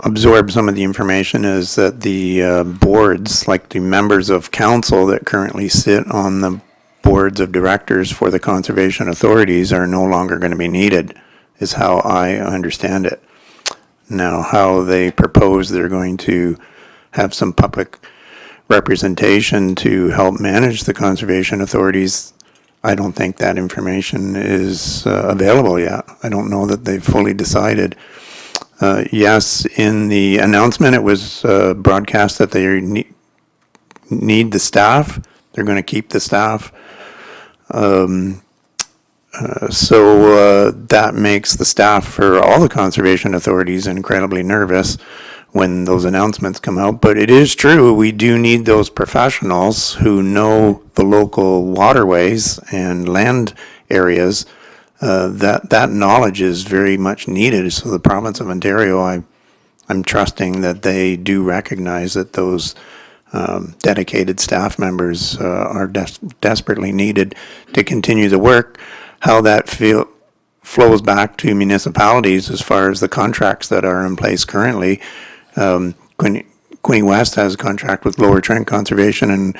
absorbed some of the information is that the boards, like the members of council that currently sit on the boards of directors for the conservation authorities, are no longer going to be needed, is how I understand it. Now, how they propose they're going to have some public representation to help manage the conservation authorities, I don't think that information is available yet. I don't know that they've fully decided. Yes, in the announcement, it was broadcast that they need the staff. They're going to keep the staff. So that makes the staff for all the conservation authorities incredibly nervous when those announcements come out. But it is true, we do need those professionals who know the local waterways and land areas. That knowledge is very much needed. So the province of Ontario, I'm trusting that they do recognize that those dedicated staff members are desperately needed to continue the work. How that flows back to municipalities as far as the contracts that are in place currently. Quinte West has a contract with Lower Trent Conservation and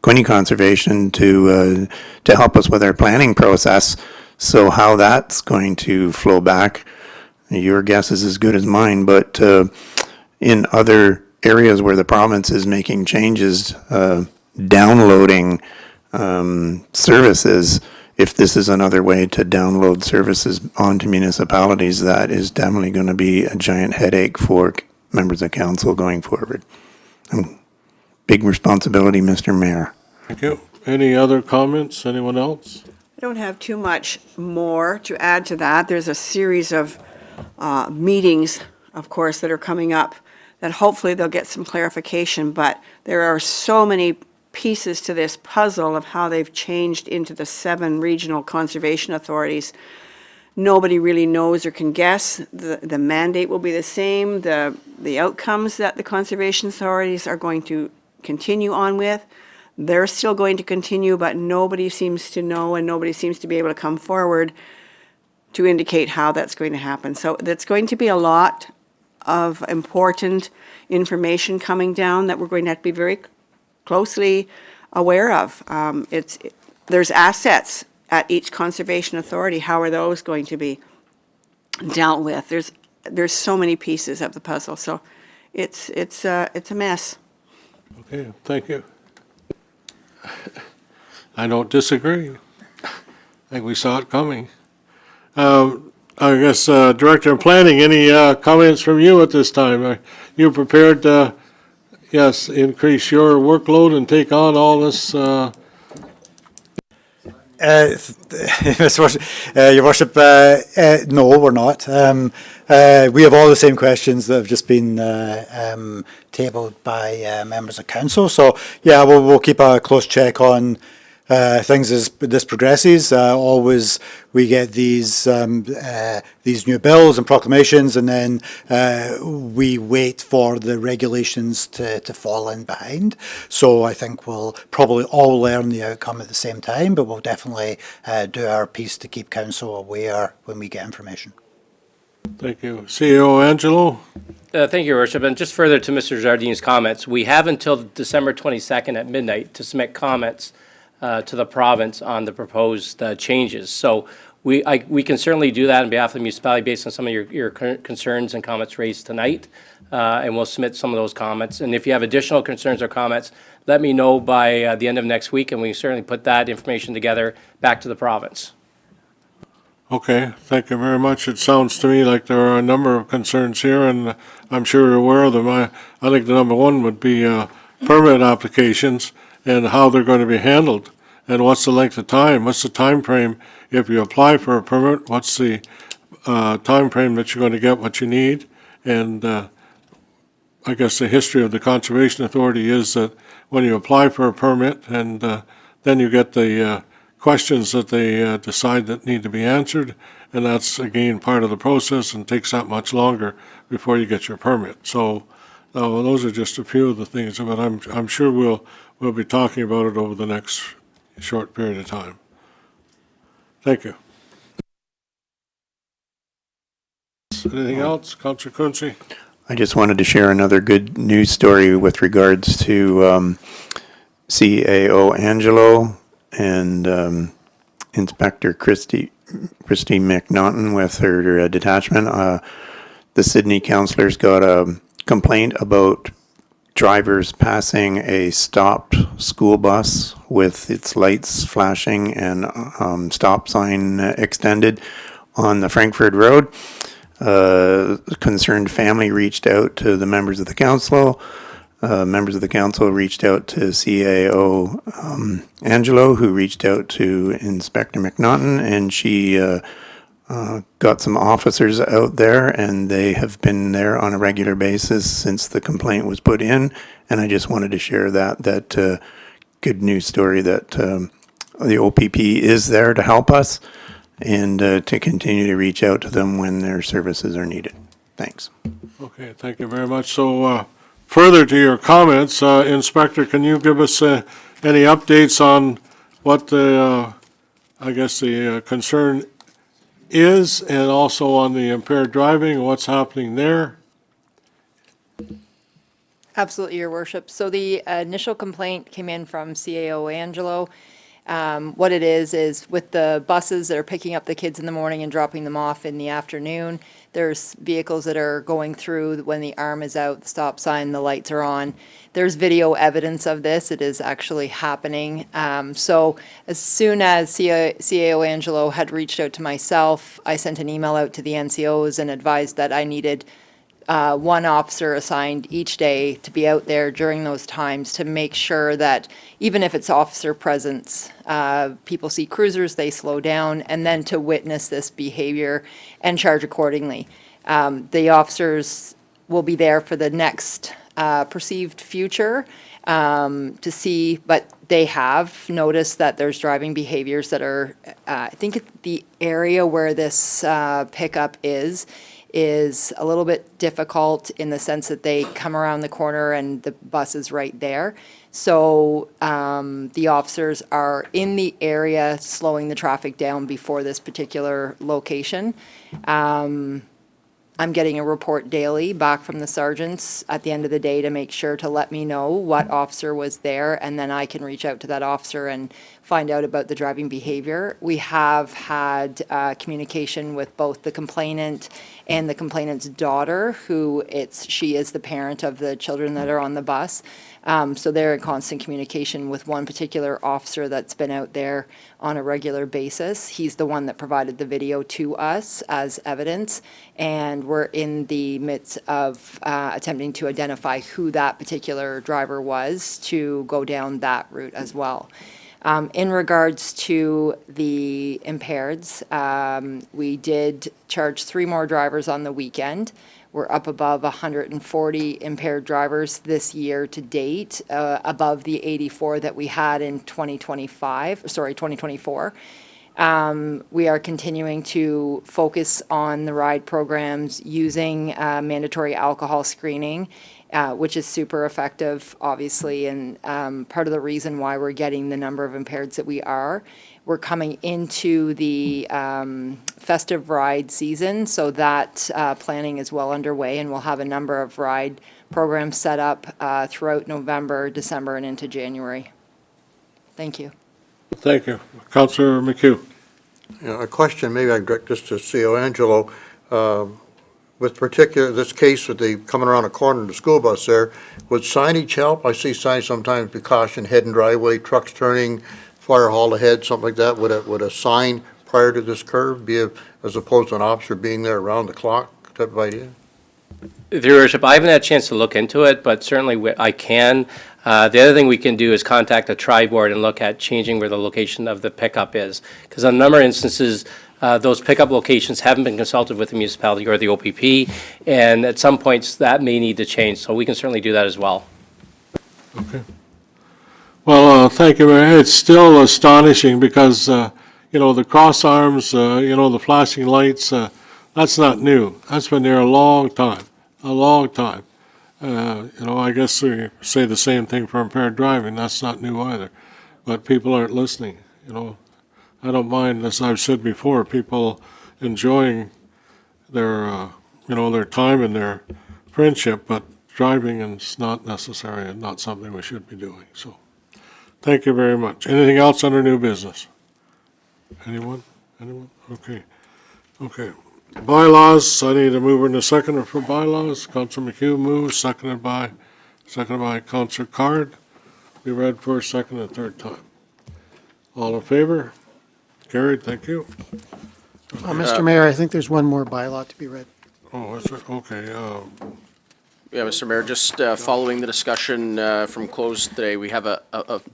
Quinte Conservation to help us with our planning process. So how that's going to flow back, your guess is as good as mine. But in other areas where the province is making changes, downloading services, if this is another way to download services onto municipalities, that is definitely going to be a giant headache for members of council going forward. Big responsibility, Mr. Mayor. Thank you. Any other comments? Anyone else? I don't have too much more to add to that. There's a series of meetings, of course, that are coming up that hopefully they'll get some clarification, but there are so many pieces to this puzzle of how they've changed into the 7 regional conservation authorities. Nobody really knows or can guess. The mandate will be the same. The outcomes that the conservation authorities are going to continue on with, they're still going to continue, but nobody seems to know and nobody seems to be able to come forward to indicate how that's going to happen. So that's going to be a lot of important information coming down that we're going to have to be very closely aware of. There's assets at each conservation authority. How are those going to be dealt with? There's so many pieces of the puzzle, so it's a mess. Okay, thank you. I don't disagree. I think we saw it coming. I guess, Director of Planning, any comments from you at this time? Are you prepared to, yes, increase your workload and take on all this? Mr. Worship, Your Worship, no, we're not. We have all the same questions that have just been tabled by members of council. So, yeah, we'll keep a close check on things as this progresses. Always we get these new bills and proclamations, and then we wait for the regulations to fall in behind. So I think we'll probably all learn the outcome at the same time, but we'll definitely do our piece to keep council aware when we get information. Thank you. CEO Angelo? Thank you, Your Worship. And just further to Mr. Jardin's comments, we have until December 22nd at midnight to submit comments to the province on the proposed changes. So we can certainly do that on behalf of the municipality based on some of your concerns and comments raised tonight, and we'll submit some of those comments. And if you have additional concerns or comments, let me know by the end of next week, and we can certainly put that information together back to the province. Okay, thank you very much. It sounds to me like there are a number of concerns here, and I'm sure you're aware of them. I think the number one would be permit applications and how they're going to be handled, and what's the length of time, what's the time frame if you apply for a permit, what's the time frame that you're going to get what you need. And I guess the history of the Conservation Authority is that when you apply for a permit and then you get the questions that they decide that need to be answered, and that's again part of the process and takes that much longer before you get your permit. So those are just a few of the things, but I'm sure we'll be talking about it over the next short period of time. Thank you. Anything else, Councillor Quinte? I just wanted to share another good news story with regards to CAO Angelo and Inspector Christy McNaughton with her detachment. The Sydney councillors got a complaint about drivers passing a stopped school bus with its lights flashing and stop sign extended on the Frankfurt Road. Concerned family reached out to the members of the council. Members of the council reached out to CAO Angelo, who reached out to Inspector McNaughton, and she got some officers out there, and they have been there on a regular basis since the complaint was put in. And I just wanted to share that good news story that the OPP is there to help us and to continue to reach out to them when their services are needed. Thanks. Okay, thank you very much. So further to your comments, Inspector, can you give us any updates on what the, I guess the concern is, and also on the impaired driving, what's happening there? Absolutely, Your Worship. So the initial complaint came in from CAO Angelo. What it is with the buses that are picking up the kids in the morning and dropping them off in the afternoon, there's vehicles that are going through when the arm is out, the stop sign, the lights are on. There's video evidence of this. It is actually happening. So as soon as CAO Angelo had reached out to myself, I sent an email out to the NCOs and advised that I needed one officer assigned each day to be out there during those times to make sure that even if it's officer presence, people see cruisers, they slow down, and then to witness this behavior and charge accordingly. The officers will be there for the next perceived future to see, but they have noticed that there's driving behaviors that are, I think the area where this pickup is a little bit difficult in the sense that they come around the corner and the bus is right there. So the officers are in the area slowing the traffic down before this particular location. I'm getting a report daily back from the sergeants at the end of the day to make sure to let me know what officer was there, and then I can reach out to that officer and find out about the driving behavior. We have had communication with both the complainant and the complainant's daughter, she is the parent of the children that are on the bus. So they're in constant communication with one particular officer that's been out there on a regular basis. He's the one that provided the video to us as evidence, and we're in the midst of attempting to identify who that particular driver was to go down that route as well. In regards to the impaireds, we did charge 3 more drivers on the weekend. We're up above 140 impaired drivers this year to date, above the 84 that we had in 2024. We are continuing to focus on the ride programs using mandatory alcohol screening, which is super effective, obviously, and part of the reason why we're getting the number of impaireds that we are. We're coming into the festive ride season, so that planning is well underway, and we'll have a number of ride programs set up throughout November, December, and into January. Thank you. Thank you. Councillor McHugh. Yeah, a question, maybe I can direct this to CEO Angelo. With this case with the coming around a corner in the school bus there, would signage help? I see signs sometimes, precaution, head and driveway, trucks turning, fire hall ahead, something like that. Would a sign prior to this curve be, as opposed to an officer being there around the clock type of idea? Your Worship, I haven't had a chance to look into it, but certainly I can. The other thing we can do is contact the tri-board and look at changing where the location of the pickup is. Because on a number of instances, those pickup locations haven't been consulted with the municipality or the OPP, and at some points that may need to change, so we can certainly do that as well. Okay. Well, thank you, Mayor. It's still astonishing because, the cross arms, the flashing lights, that's not new. That's been there a long time. I guess we say the same thing for impaired driving. That's not new either. But people aren't listening, I don't mind, as I've said before, people enjoying their, their time and their friendship, but driving is not necessary and not something we should be doing. So, thank you very much. Anything else under new business? Anyone? Okay. Bylaws, I need a mover and a seconder for bylaws. Councillor McHugh moves, seconded by Councillor Card. Be read first, second, and third time. All in favor? Carried, thank you. Mr. Mayor, I think there's one more bylaw to be read. Oh, is it? Okay. Yeah, Mr. Mayor, just following the discussion from close today, we have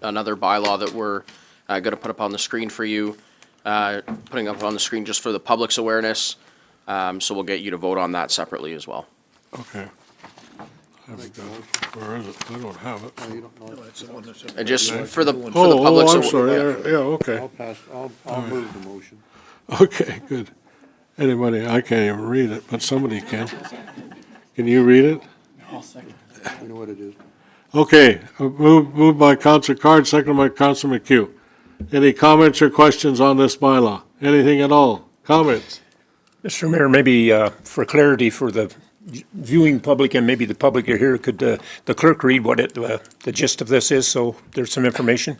another bylaw that we're going to put up on the screen for you, putting up on the screen just for the public's awareness. So we'll get you to vote on that separately as well. Okay. Where is it? I don't have it. And just for the public's I'm sorry. Yeah, okay. I'll move the motion. Okay, good. Anybody, I can't even read it, but somebody can. Can you read it? I know what it is. Okay, moved by Councillor Card, seconded by Councillor McHugh. Any comments or questions on this bylaw? Anything at all? Comments? Mr. Mayor, maybe for clarity for the viewing public and maybe the public here, could the clerk read what the gist of this is, so there's some information?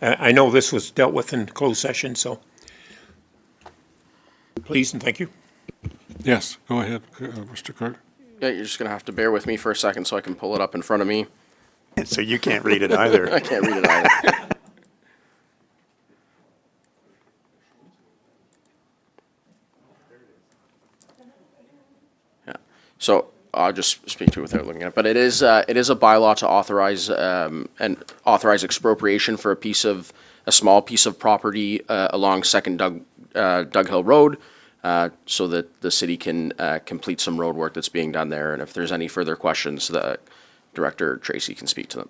I know this was dealt with in closed session, so please and thank you. Yes, go ahead, Mr. Card. Yeah, you're just going to have to bear with me for a second so I can pull it up in front of me. So you can't read it either. I can't read it either. Yeah. So I'll just speak to it without looking at it. But it is a bylaw to authorize expropriation for a small piece of property along Second Doug Hill Road, so that the city can complete some road work that's being done there. And if there's any further questions, the Director Tracy can speak to them.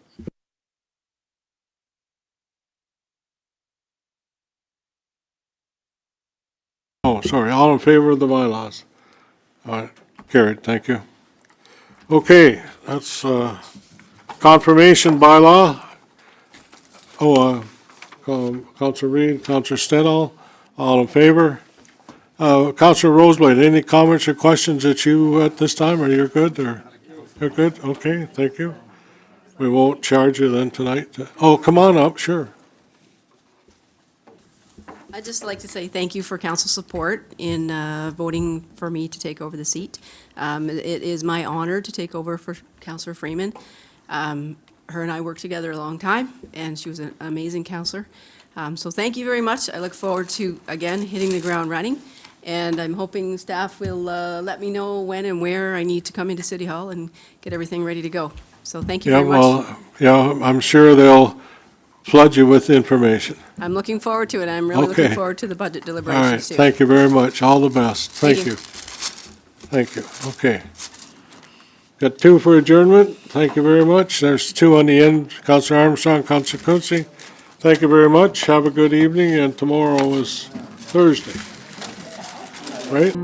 Oh, sorry, all in favor of the bylaws? All right, carried, thank you. Okay, that's confirmation bylaw. Councillor Reid, Councillor Stedall, all in favor? Counselor Roseblade, any comments or questions that you at this time, or you're good, or? You're good? Okay, thank you. We won't charge you then tonight. Oh, come on up, sure. I'd just like to say thank you for council support in voting for me to take over the seat. It is my honor to take over for Councillor Freeman. Her and I worked together a long time, and she was an amazing councillor. So thank you very much. I look forward to, again, hitting the ground running, and I'm hoping staff will let me know when and where I need to come into City Hall and get everything ready to go. So thank you Yeah, very much. well, yeah, I'm sure they'll flood you with information. I'm looking forward to it. I'm really looking Okay. forward to the budget All deliberations, right, too. thank you very much. All the best. Thank Thank you. you. Thank you. Okay. Got 2 for adjournment. Thank you very much. There's 2 on the end. Councilor Armstrong, Councilor Quinte. Thank you very much. Have a good evening, and tomorrow is Thursday. Right?